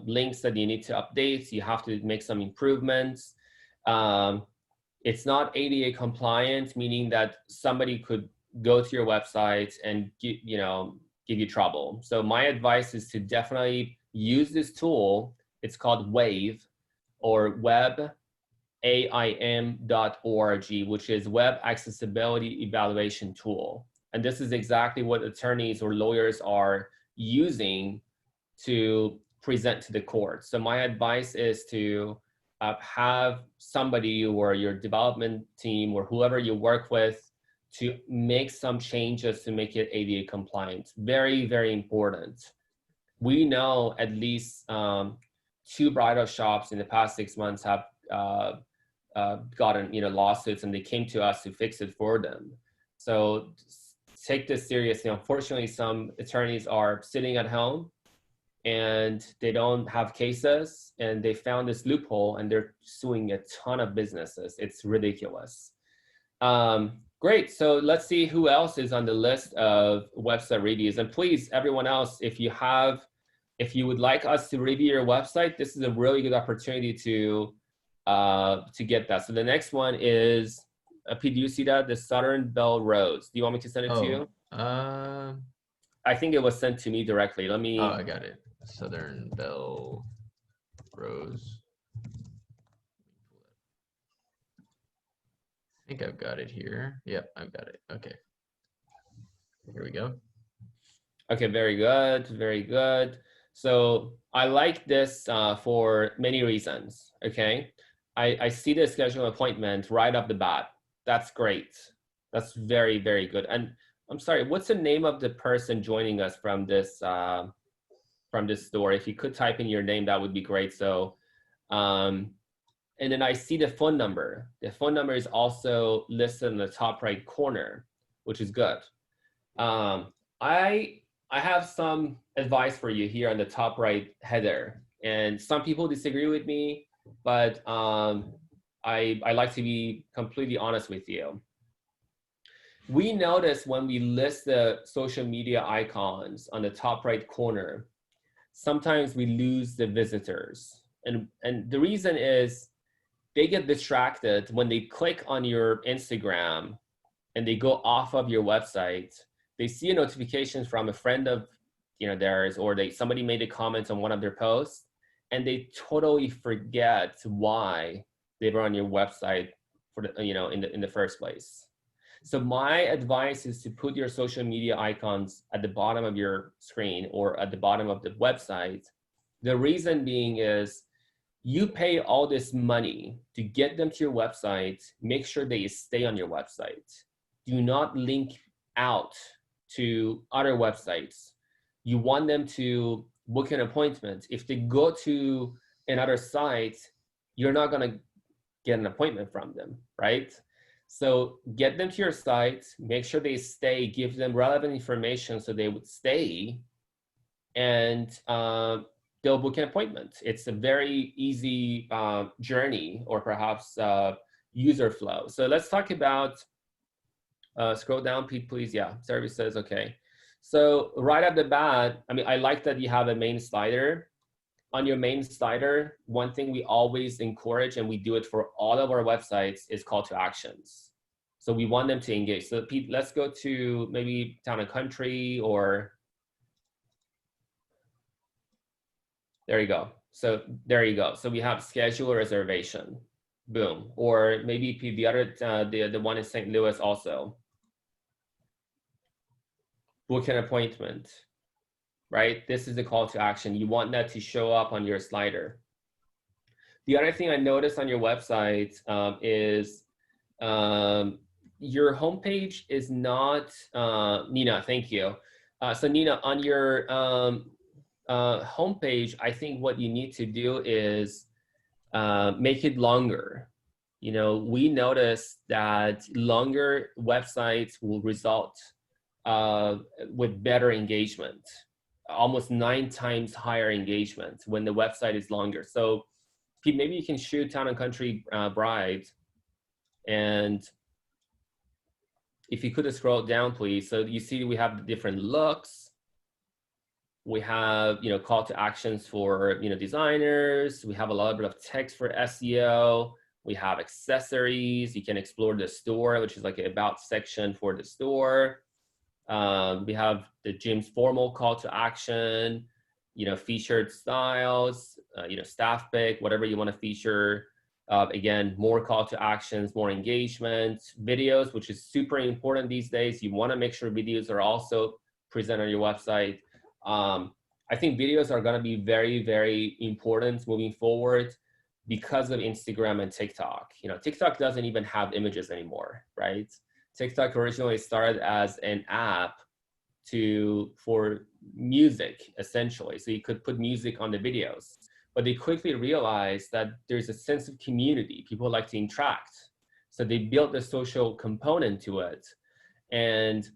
links that you need to update. You have to make some improvements. It's not ADA compliant, meaning that somebody could go to your website and give you trouble. So my advice is to definitely use this tool. It's called WAVE, or webaim.org, which is Web Accessibility Evaluation Tool. And this is exactly what attorneys or lawyers are using to present to the court. So my advice is to have somebody, or your development team, or whoever you work with, to make some changes to make it ADA compliant. Very, very important. We know at least 2 bridal shops in the past 6 months have gotten lawsuits, and they came to us to fix it for them. So take this seriously. Unfortunately, some attorneys are sitting at home and they don't have cases, and they found this loophole and they're suing a ton of businesses. It's ridiculous. Great, so let's see who else is on the list of website reviews. And please, everyone else, if you would like us to review your website, this is a really good opportunity to get that. So the next one is, Pete, do you see that? The Southern Belle Rose. Do you want me to send it to you? I think it was sent to me directly. Let me. Oh, I got it. Southern Belle Rose. I think I've got it here. Yep, I've got it. Okay. Here we go. Okay, very good. Very good. So I like this for many reasons. Okay. I see the schedule appointment right off the bat. That's great. That's very, very good. And I'm sorry, what's the name of the person joining us from this store? If you could type in your name, that would be great. So, and then I see the phone number. The phone number is also listed in the top right corner, which is good. I have some advice for you here on the top right header, and some people disagree with me, but I like to be completely honest with you. We notice when we list the social media icons on the top right corner, sometimes we lose the visitors. And the reason is they get distracted when they click on your Instagram and they go off of your website. They see a notification from a friend of theirs, or somebody made a comment on one of their posts, and they totally forget why they were on your website for in the first place. So my advice is to put your social media icons at the bottom of your screen or at the bottom of the website. The reason being is you pay all this money to get them to your website. Make sure they stay on your website. Do not link out to other websites. You want them to book an appointment. If they go to another site, you're not going to get an appointment from them, right? So get them to your site, make sure they stay, give them relevant information so they would stay, and they'll book an appointment. It's a very easy journey, or perhaps user flow. So let's talk about Scroll down, Pete, please. Yeah, service says okay. So right at the bat, I mean, I like that you have a main slider. On your main slider, one thing we always encourage, and we do it for all of our websites, is call to actions. So we want them to engage. So Pete, let's go to maybe town and country, or there you go. So there you go. So we have schedule a reservation, boom. Or maybe Pete, the other, the one in St. Louis also. Book an appointment, right? This is the call to action. You want that to show up on your slider. The other thing I noticed on your website is your homepage is not, Nina, thank you. So Nina, on your homepage, I think what you need to do is make it longer. You know, we noticed that longer websites will result with better engagement, almost 9 times higher engagement when the website is longer. So Pete, maybe you can shoot Town and Country Bride, and if you could scroll down, please. So you see we have the different looks. We have, you know, call to actions for, you know, designers. We have a little bit of text for SEO. We have accessories. You can explore the store, which is like an about section for the store. We have the gym's formal call to action, you know, featured styles, you know, staff pick, whatever you want to feature. Again, more call to actions, more engagement, videos, which is super important these days. You want to make sure videos are also present on your website. I think videos are going to be very, very important moving forward because of Instagram and TikTok. You know, TikTok doesn't even have images anymore, right? TikTok originally started as an app for music, essentially. So you could put music on the videos, but they quickly realized that there's a sense of community. People like to interact. So they built the social component to it. And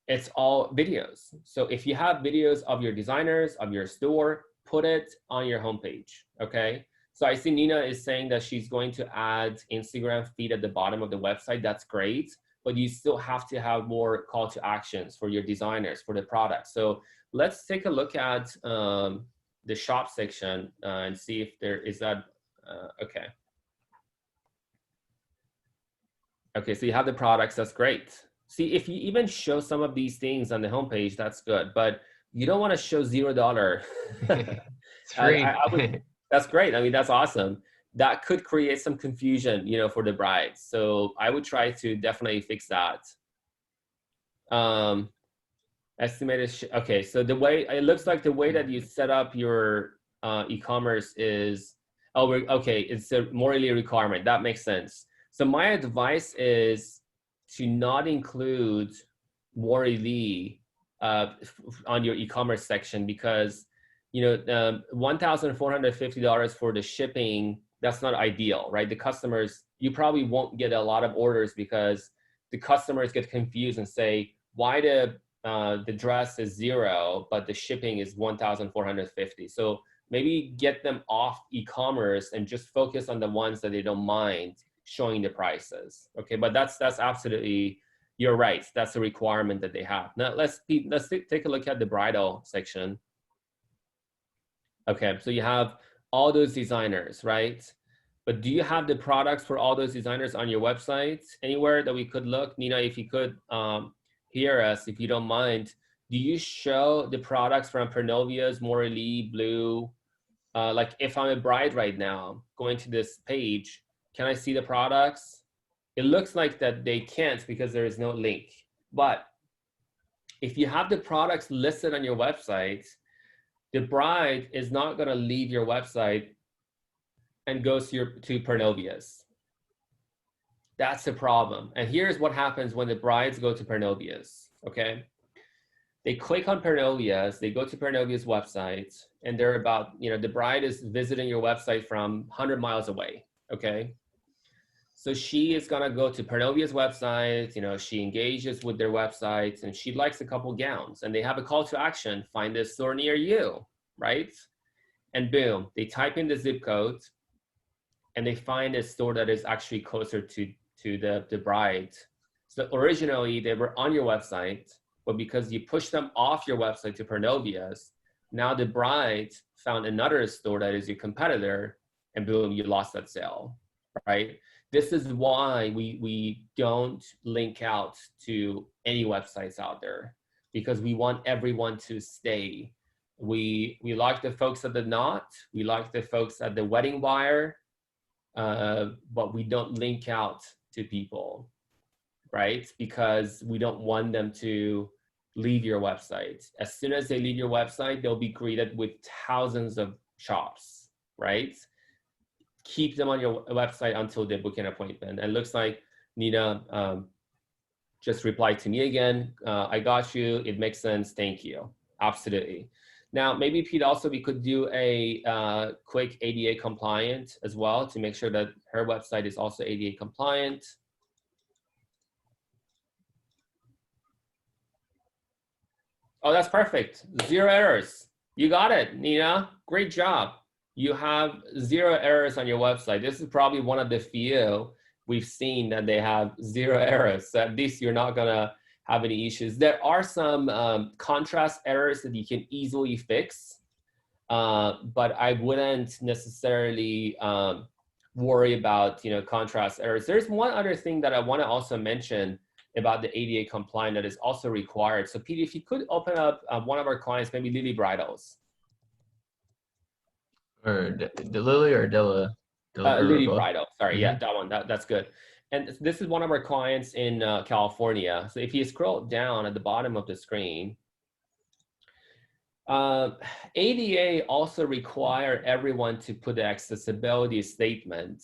it's all videos. So if you have videos of your designers, of your store, put it on your homepage, okay? So I see Nina is saying that she's going to add Instagram feed at the bottom of the website. That's great, but you still have to have more call to actions for your designers, for the product. So let's take a look at the shop section and see if there is that, okay. Okay, so you have the products, that's great. See, if you even show some of these things on the homepage, that's good, but you don't want to show $0. It's free. That's great. I mean, that's awesome. That could create some confusion, you know, for the brides. So I would try to definitely fix that. Estimated, okay, so the way, it looks like the way that you set up your e-commerce is, oh, okay, it's a morally requirement. That makes sense. So my advice is to not include morally on your e-commerce section, because, you know, $1,450 for the shipping, that's not ideal, right? The customers, you probably won't get a lot of orders because the customers get confused and say, why the dress is $0, but the shipping is $1,450. So maybe get them off e-commerce and just focus on the ones that they don't mind showing the prices. Okay, but that's absolutely, you're right. That's a requirement that they have. Now let's take a look at the bridal section. Okay, so you have all those designers, right? But do you have the products for all those designers on your website anywhere that we could look? Nina, if you could hear us, if you don't mind, do you show the products from Pernovia's, Morelli, Blue? Like if I'm a bride right now, going to this page, can I see the products? It looks like that they can't because there is no link. But if you have the products listed on your website, the bride is not going to leave your website and goes to Pernovia's. That's the problem. And here's what happens when the brides go to Pernovia's, okay? They click on Pernovia's, they go to Pernovia's website, and they're about, you know, the bride is visiting your website from 100 miles away, okay? So she is gonna go to Pernovia's website, you know, she engages with their websites, and she likes a couple gowns, and they have a call to action, find a store near you, right? And boom, they type in the zip code, and they find a store that is actually closer to the bride. So originally they were on your website, but because you pushed them off your website to Pronovia's, now the bride found another store that is your competitor, and boom, you lost that sale, right? This is why we don't link out to any websites out there, because we want everyone to stay. We like the folks at the Knot, we like the folks at the Wedding Wire, but we don't link out to people, right? Because we don't want them to leave your website. As soon as they leave your website, they'll be greeted with thousands of shops, right? Keep them on your website until they book an appointment. And it looks like Nina just replied to me again. I got you. It makes sense. Thank you. Absolutely. Now, maybe Pete, also we could do a quick ADA compliant as well to make sure that her website is also ADA compliant. Oh, that's perfect. 0 errors. You got it, Nina. Great job. You have 0 errors on your website. This is probably one of the few we've seen that they have 0 errors. So at least you're not gonna have any issues. There are some contrast errors that you can easily fix, but I wouldn't necessarily worry about contrast errors. There's one other thing that I want to also mention about the ADA compliant that is also required. So Pete, if you could open up one of our clients, maybe Lily Bridals. Or Lily or Dilla? Lily Bridal, sorry, yeah, that one, that's good. And this is one of our clients in California. So if you scroll down at the bottom of the screen, ADA also require everyone to put the accessibility statement.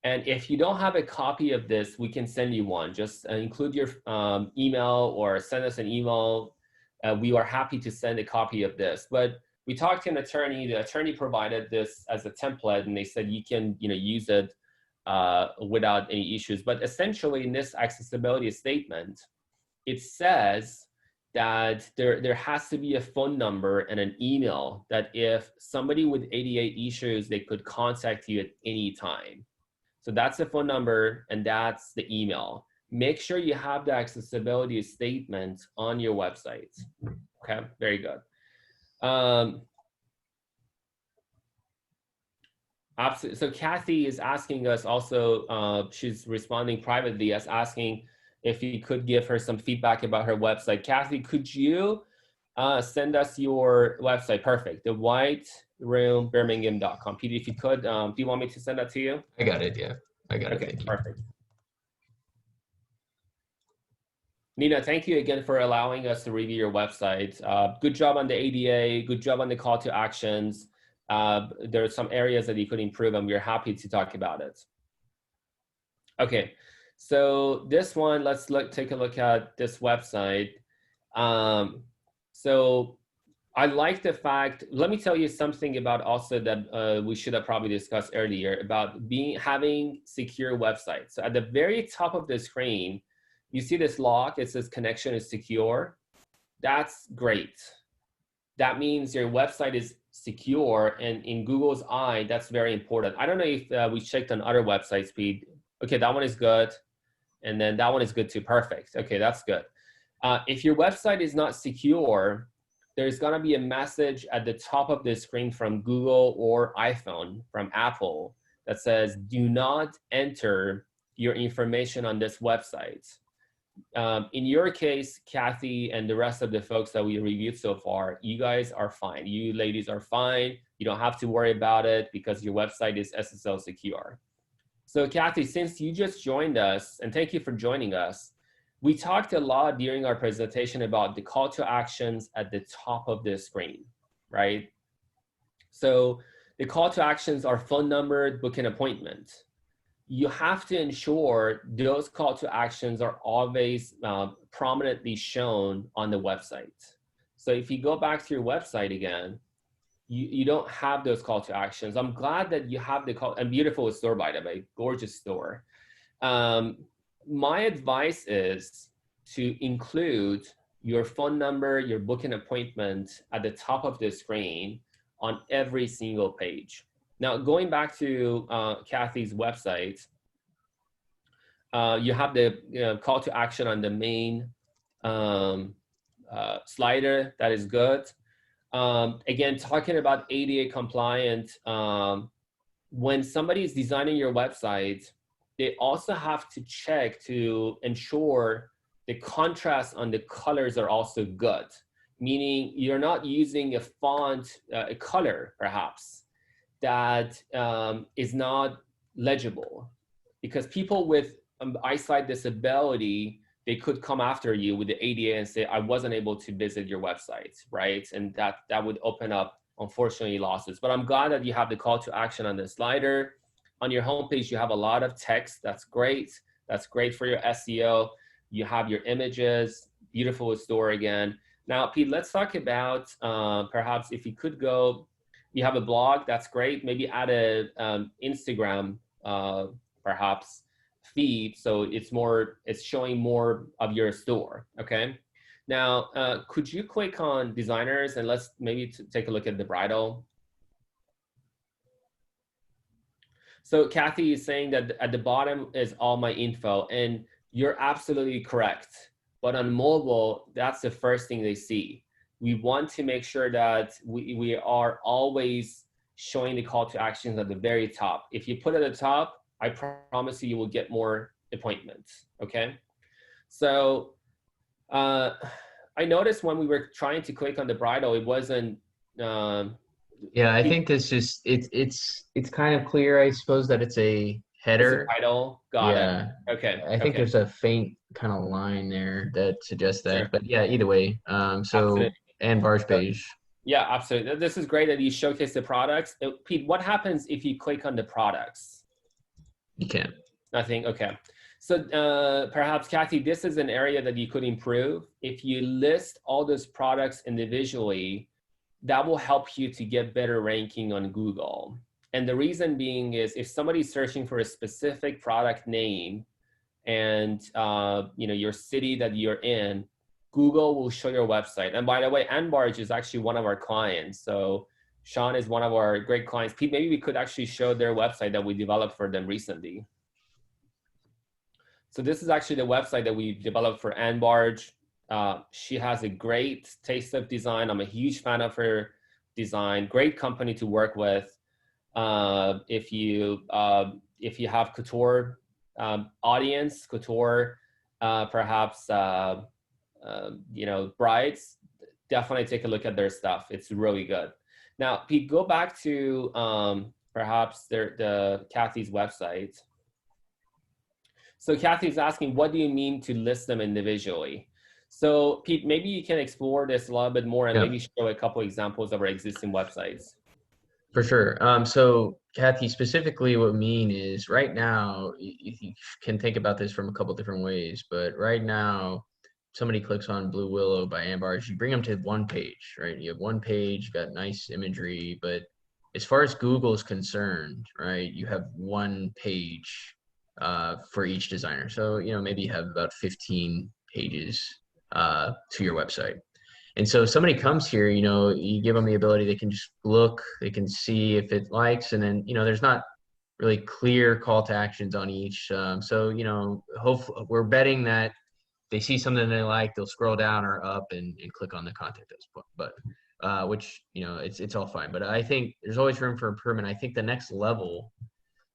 And if you don't have a copy of this, we can send you one. Just include your email or send us an email. We are happy to send a copy of this. But we talked to an attorney. The attorney provided this as a template, and they said you can use it without any issues. But essentially, in this accessibility statement, it says that there has to be a phone number and an email that if somebody with ADA issues, they could contact you at any time. So that's the phone number and that's the email. Make sure you have the accessibility statement on your website. Okay, very good. Absolutely. So Kathy is asking us also, she's responding privately as asking if you could give her some feedback about her website. Kathy, could you send us your website? Perfect. thewhiteroombirmingham.com. Peter, if you could, do you want me to send that to you? I got it. Yeah, I got it. Okay, Thank you. perfect. Nina, thank you again for allowing us to review your website. Good job on the ADA. Good job on the call to actions. There are some areas that you could improve, and we're happy to talk about it. Okay, so this one, let's take a look at this website. So I like the fact, let me tell you something about also that we should have probably discussed earlier about having secure websites. So at the very top of the screen, you see this lock, it says connection is secure. That's great. That means your website is secure, and in Google's eye, that's very important. I don't know if we checked on other websites, Pete. Okay, that one is good. And then that one is good too, perfect. Okay, that's good. If your website is not secure, there's gonna be a message at the top of the screen from Google or iPhone, from Apple, that says, do not enter your information on this website. In your case, Kathy and the rest of the folks that we reviewed so far, you guys are fine. You ladies are fine. You don't have to worry about it because your website is SSL secure. So Kathy, since you just joined us, and thank you for joining us, we talked a lot during our presentation about the call to actions at the top of the screen, right? So the call to actions are phone number, book an appointment. You have to ensure those call to actions are always prominently shown on the website. So if you go back to your website again, you don't have those call to actions. I'm glad that you have the call, and beautiful store, by the way, gorgeous store. My advice is to include your phone number, your booking appointment at the top of the screen on every single page. Now, going back to Kathy's website, You have the call to action on the main slider. That is good. Again, talking about ADA compliant, when somebody is designing your website, they also have to check to ensure the contrast on the colors are also good, meaning you're not using a font, a color perhaps, that is not legible. Because people with eyesight disability, they could come after you with the ADA and say, I wasn't able to visit your website, right? And that would open up, unfortunately, losses. But I'm glad that you have the call to action on the slider. On your homepage, you have a lot of text. That's great. That's great for your SEO. You have your images, beautiful store again. Now, Pete, let's talk about perhaps if you could go, you have a blog, that's great. Maybe add a Instagram, perhaps, feed, so it's showing more of your store. Okay. Now, could you click on designers and let's maybe take a look at the bridal. So Kathy is saying that at the bottom is all my info, and you're absolutely correct. But on mobile, that's the first thing they see. We want to make sure that we are always showing the call to actions at the very top. If you put it at the top, I promise you will get more appointments, okay? So I noticed when we were trying to click on the bridal, it wasn't. Yeah, I think this just it's kind of clear, I suppose, that it's a header. It's a title. Got Yeah. it. Okay. I think Okay. there's a faint kind of line there that suggests that. Sure. But yeah, either way. So Absolutely. and barge page. Yeah, absolutely. This is great that you showcase the products. Pete, what happens if you click on the products? You can't. Nothing. Okay. So perhaps, Kathy, this is an area that you could improve. If you list all those products individually, that will help you to get better ranking on Google. And the reason being is if somebody's searching for a specific product name and your city that you're in, Google will show your website. And by the way, Anbarge is actually one of our clients. So Sean is one of our great clients. Pete, maybe we could actually show their website that we developed for them recently. So this is actually the website that we developed for Anbarge. She has a great taste of design. I'm a huge fan of her design. Great company to work with. If you have couture audience, couture, perhaps brides, definitely take a look at their stuff. It's really good. Now, Pete, go back to perhaps the Kathy's website. So Kathy's asking, what do you mean to list them individually? So Pete, maybe you can explore this a little bit more and maybe show a couple examples of our existing websites. For sure. So Kathy, specifically what we mean is right now, you can think about this from a couple different ways, but right now, somebody clicks on Blue Willow by Anbarge, you bring them to one page, right? You have one page, you've got nice imagery, but as far as Google is concerned, right, you have one page for each designer. So, maybe you have about 15 pages to your website. And so if somebody comes here, you give them the ability, they can just look, they can see if it likes, and then, there's not really clear call to actions on each. So, hopefully we're betting that they see something they like, they'll scroll down or up and click on the contact us button, which, it's all fine. But I think there's always room for improvement. I think the next level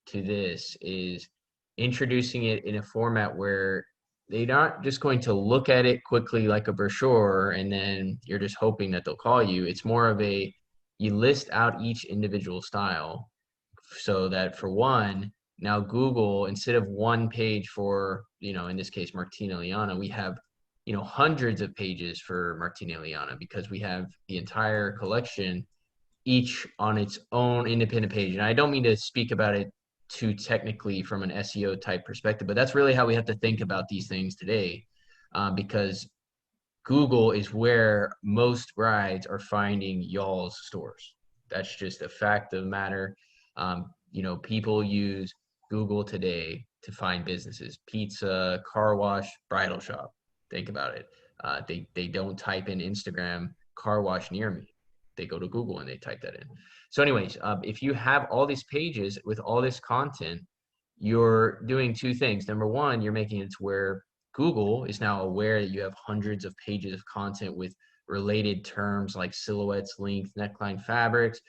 to this is introducing it in a format where they're not just going to look at it quickly like a brochure and then you're just hoping that they'll call you. It's more of you list out each individual style so that for one, now Google, instead of one page for, in this case, Martina Liana, we have, hundreds of pages for Martina Liana because we have the entire collection, each on its own independent page. And I don't mean to speak about it too technically from an SEO type perspective, but that's really how we have to think about these things today, because Google is where most brides are finding y'all's stores. That's just a fact of the matter. People use Google today to find businesses, pizza, car wash, bridal shop. Think about it. They don't type in Instagram car wash near me. They go to Google and they type that in. So anyways, if you have all these pages with all this content, you're doing two things. Number one, you're making it to where Google is now aware that you have hundreds of pages of content with related terms like silhouettes, length, neckline fabrics,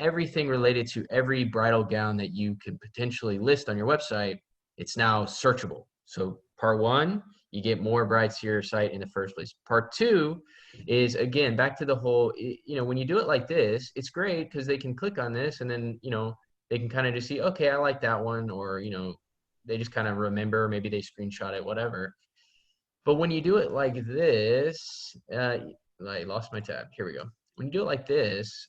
everything related to every bridal gown that you could potentially list on your website. It's now searchable. So part one, you get more brides to your site in the first place. Part two is, again, back to the whole, when you do it like this, it's great because they can click on this and then, they can kind of just see, okay, I like that one, or, they just kind of remember, maybe they screenshot it, whatever. But when you do it like this, I lost my tab. Here we go. When you do it like this,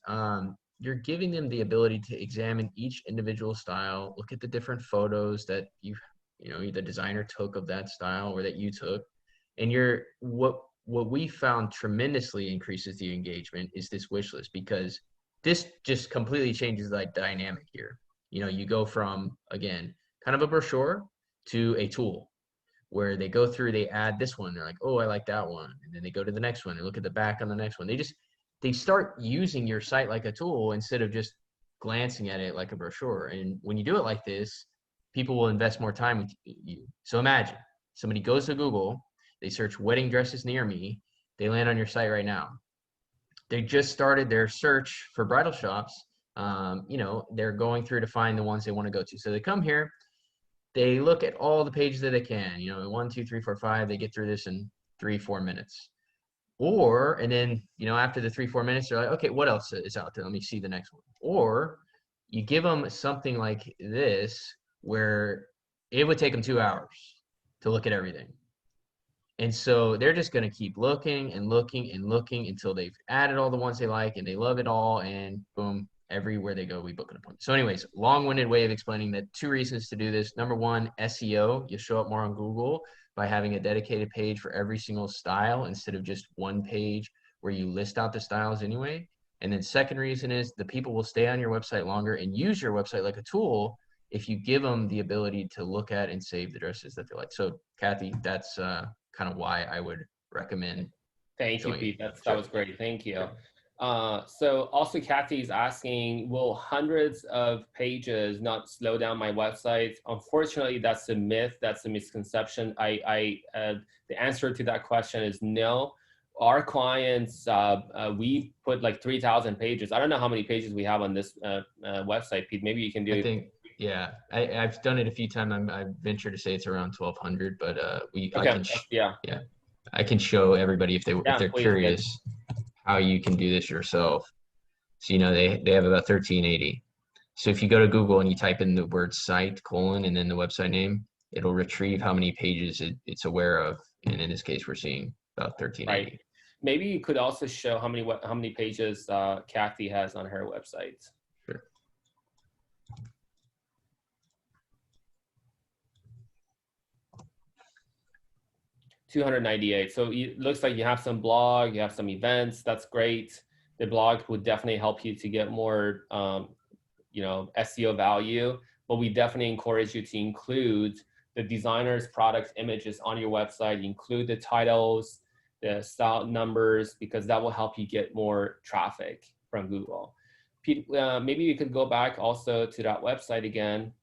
you're giving them the ability to examine each individual style, look at the different photos that the designer took of that style or that you took. And what we found tremendously increases the engagement is this wish list, because this just completely changes the dynamic here. You go from, again, kind of a brochure to a tool where they go through, they add this one, they're like, oh, I like that one. And then they go to the next one, they look at the back on the next one. They start using your site like a tool instead of just glancing at it like a brochure. And when you do it like this, people will invest more time with you. So imagine somebody goes to Google, they search wedding dresses near me, they land on your site right now. They just started their search for bridal shops. They're going through to find the ones they want to go to. So they come here, they look at all the pages that they can, 1, 2, 3, 4, 5, they get through this in 3-4 minutes. And then, after the 3-4 minutes, they're like, okay, what else is out there? Let me see the next one. Or you give them something like this, where it would take them 2 hours to look at everything. And so they're just going to keep looking and looking and looking until they've added all the ones they like and they love it all. And boom, everywhere they go, we book an appointment. So anyways, long-winded way of explaining that. 2 reasons to do this. Number one, SEO. You show up more on Google by having a dedicated page for every single style instead of just one page where you list out the styles anyway. And then second reason is the people will stay on your website longer and use your website like a tool if you give them the ability to look at and save the dresses that they like. So Kathy, that's kind of why I would recommend. Thank you, Pete. That was great. Thank you. So also Kathy's asking, will hundreds of pages not slow down my website? Unfortunately, that's a myth. That's a misconception. The answer to that question is no. Our clients, we put like 3,000 pages. I don't know how many pages we have on this website, Pete. Maybe you can do it. I think, yeah, I've done it a few times. I venture to say it's around 1,200, but I can show everybody if they're curious how you can do this yourself. So, they have about 1,380. So if you go to Google and you type in the word site, and then the website name, it'll retrieve how many pages it's aware of. And in this case, we're seeing about 1,380. Right. Maybe you could also show how many pages Kathy has on her website. Sure. $298. So it looks like you have some blog, you have some events. That's great. The blog would definitely help you to get more, SEO value. But we definitely encourage you to include the designer's product images on your website. Include the titles, the style numbers, because that will help you get more traffic from Google. Pete, maybe you could go back also to that website again.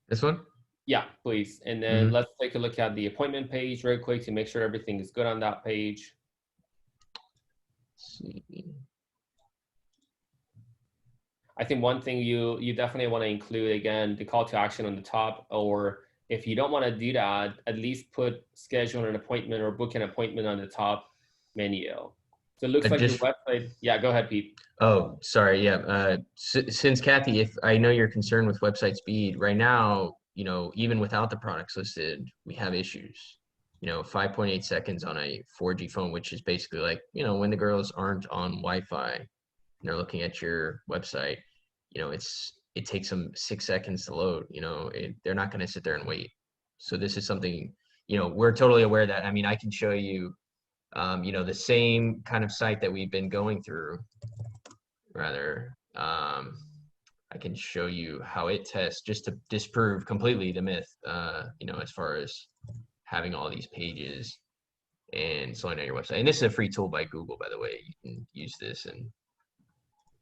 This one? Yeah, please. And then let's take a look at the appointment page real quick to make sure everything is good on that page. Let's see. I think one thing you definitely want to include, again, the call to action on the top, or if you don't want to do that, at least put schedule an appointment or book an appointment on the top menu. So it looks like your website. Yeah, go ahead, Pete. Oh, sorry. Yeah. Since Kathy, if I know you're concerned with website speed right now, even without the products listed, we have issues. 5.8 seconds on a 4G phone, which is basically like, when the girls aren't on Wi-Fi and they're looking at your website, it takes them 6 seconds to load. They're not going to sit there and wait. So this is something, we're totally aware of that. I mean, I can show you, the same kind of site that we've been going through, rather. I can show you how it tests just to disprove completely the myth, as far as having all these pages and slowing down your website. And this is a free tool by Google, by the way. You can use this and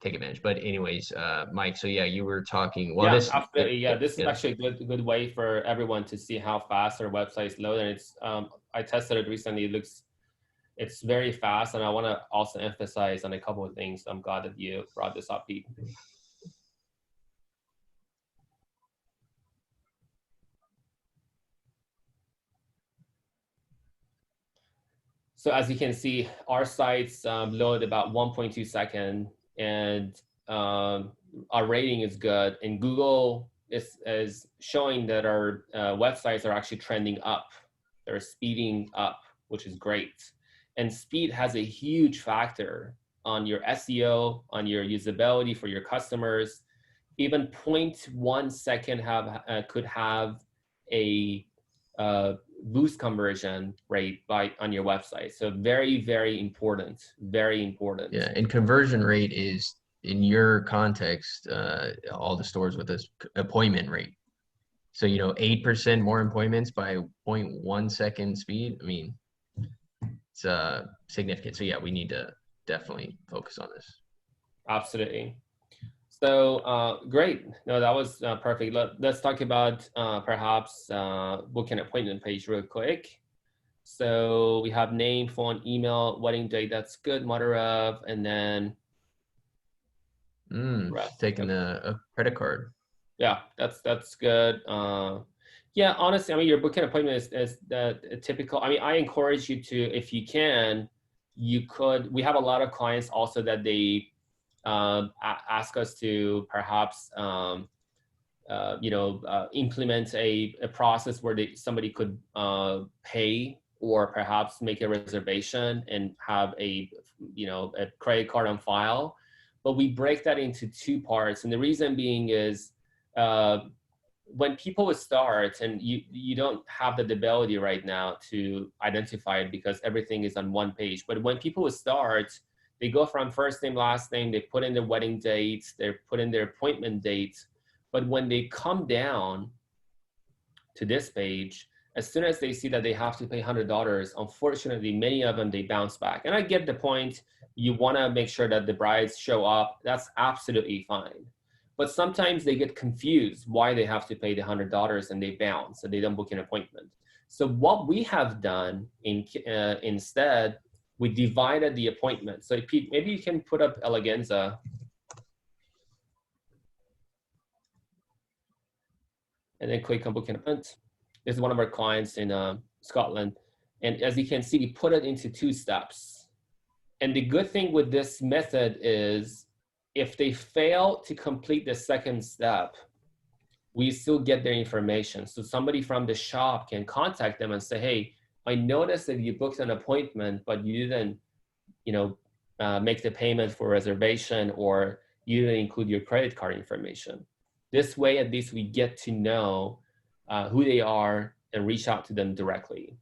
take advantage. But anyways, Mike, so yeah, you were talking, well, Yeah, this, absolutely. Yeah, this is yeah, actually a good way for everyone to see how fast their websites load. And it's I tested it recently. It's very fast, and I want to also emphasize on a couple of things. I'm glad that you brought this up, Pete. So as you can see, our sites load about 1.2 seconds, and our rating is good. And Google is showing that our websites are actually trending up. They're speeding up, which is great. And speed has a huge factor on your SEO, on your usability for your customers. Even 0.1 second could have a boost conversion rate on your website. So very, very important, very important. Yeah, and conversion rate is, in your context, all the stores with this appointment rate. So, 8% more appointments by 0.1 second speed. I mean, it's significant. So yeah, we need to definitely focus on this. Absolutely. So great. No, that was perfect. Let's talk about perhaps book an appointment page real quick. So we have name, phone, email, wedding date. That's good. Mother of, and then rest. Taking a credit card. Yeah, that's good. Yeah, honestly, I mean, your booking appointment is the typical. I mean, I encourage you to, if you can, we have a lot of clients also that they ask us to perhaps implement a process where somebody could pay or perhaps make a reservation and have a credit card on file. But we break that into two parts, and the reason being is when people would start, and you don't have the ability right now to identify it because everything is on one page. But when people would start, they go from first name, last name, they put in their wedding dates, they put in their appointment dates. But when they come down to this page, as soon as they see that they have to pay $100, unfortunately, many of them, they bounce back. And I get the point. You want to make sure that the brides show up. That's absolutely fine. But sometimes they get confused why they have to pay the $100 and they bounce, so they don't book an appointment. So what we have done instead, we divided the appointment. So Pete, maybe you can put up Eleganza. And then click on book an appointment. This is one of our clients in Scotland. And as you can see, we put it into 2 steps. And the good thing with this method is if they fail to complete the second step, we still get their information. So somebody from the shop can contact them and say, hey, I noticed that you booked an appointment, but you didn't, make the payment for reservation, or you didn't include your credit card information. This way, at least we get to know who they are and reach out to them directly.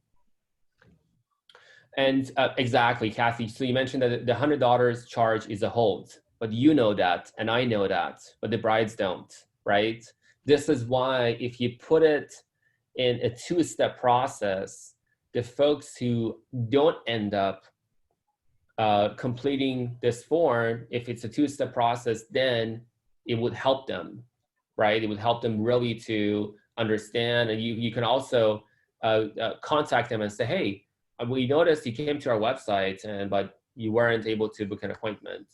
And exactly, Kathy. So you mentioned that the $100 charge is a hold, but you know that, and I know that, but the brides don't, right? This is why if you put it in a 2-step process, the folks who don't end up completing this form, if it's a 2-step process, then it would help them, right? It would help them really to understand. And you can also contact them and say, hey, we noticed you came to our website, but you weren't able to book an appointment.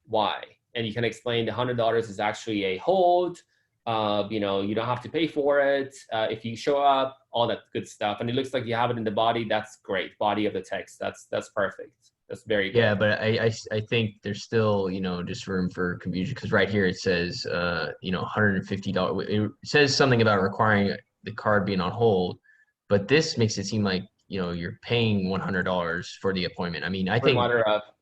Why? And you can explain the $100 is actually a hold. You don't have to pay for it. If you show up, all that good stuff. And it looks like you have it in the body. That's great. Body of the text. That's perfect. That's very good. Yeah, but I think there's still, just room for confusion, because right here it says, $150. It says something about requiring the card being on hold, but this makes it seem like, you're paying $100 for the appointment. I mean, I think,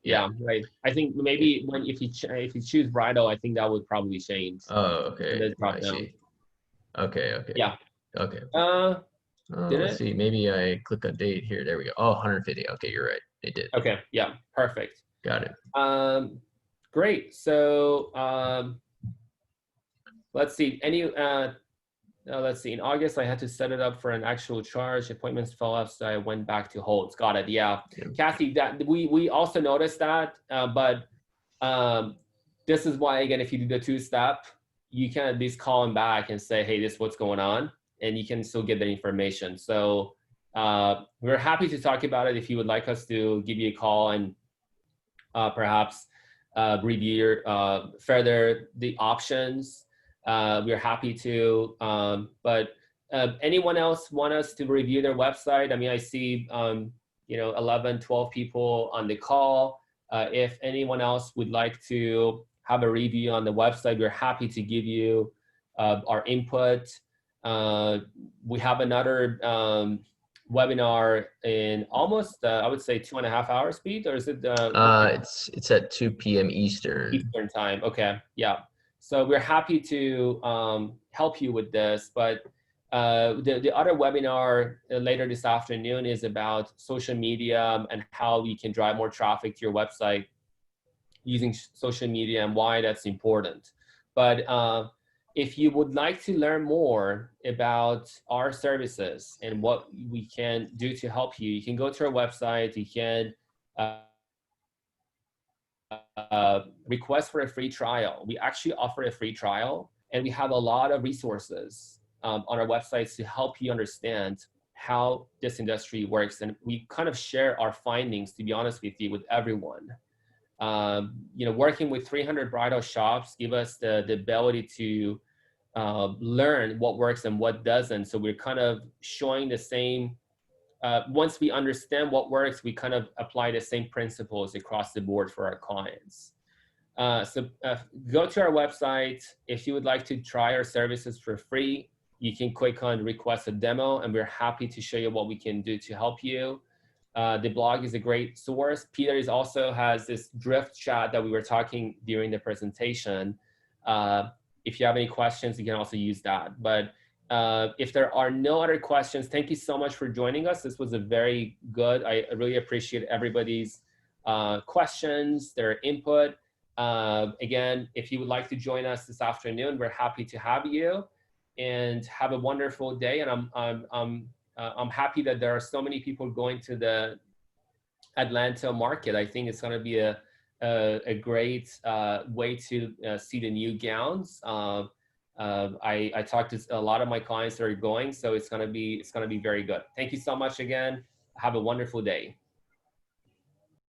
yeah, right. I think maybe if you choose Bridal, I think that would probably change. Oh, okay. I see. Okay. Yeah. Okay. Did let's it? see. Maybe I click a date here. There we go. Oh, 150. Okay, you're right. It did. Okay. Yeah. Perfect. Got it. Great. So let's see. Let's see. In August, I had to set it up for an actual charge. Appointments fell off, so I went back to holds. Got it. Yeah. Kathy, that we also noticed that, but this is why, again, if you do the two-step, you can at least call them back and say, hey, this is what's going on, and you can still get the information. So we're happy to talk about it if you would like us to give you a call and perhaps review further the options. We're happy to, but anyone else want us to review their website? I mean, I see, 11, 12 people on the call. If anyone else would like to have a review on the website, we're happy to give you our input. We have another webinar in almost, I would say 2.5 hours, Pete, or is it? It's at 2 p.m. Eastern. Eastern time. Okay, yeah. So we're happy to help you with this, but the other webinar later this afternoon is about social media and how we can drive more traffic to your website using social media and why that's important. But if you would like to learn more about our services and what we can do to help you, you can go to our website. You can request for a free trial. We actually offer a free trial, and we have a lot of resources on our websites to help you understand how this industry works. And we kind of share our findings, to be honest with you, with everyone. Working with 300 bridal shops give us the ability to learn what works and what doesn't. So we're kind of showing the same, once we understand what works, we kind of apply the same principles across the board for our clients. So go to our website. If you would like to try our services for free, you can click on request a demo, and we're happy to show you what we can do to help you. The blog is a great source. Peter also has this drift chat that we were talking during the presentation. If you have any questions, you can also use that. But if there are no other questions, thank you so much for joining us. This was a very good, I really appreciate everybody's questions, their input. Again, if you would like to join us this afternoon, we're happy to have you, and have a wonderful day. And I'm happy that there are so many people going to the Atlanta market. I think it's going to be a great way to see the new gowns. I talked to a lot of my clients that are going, so it's going to be very good. Thank you so much again. Have a wonderful day.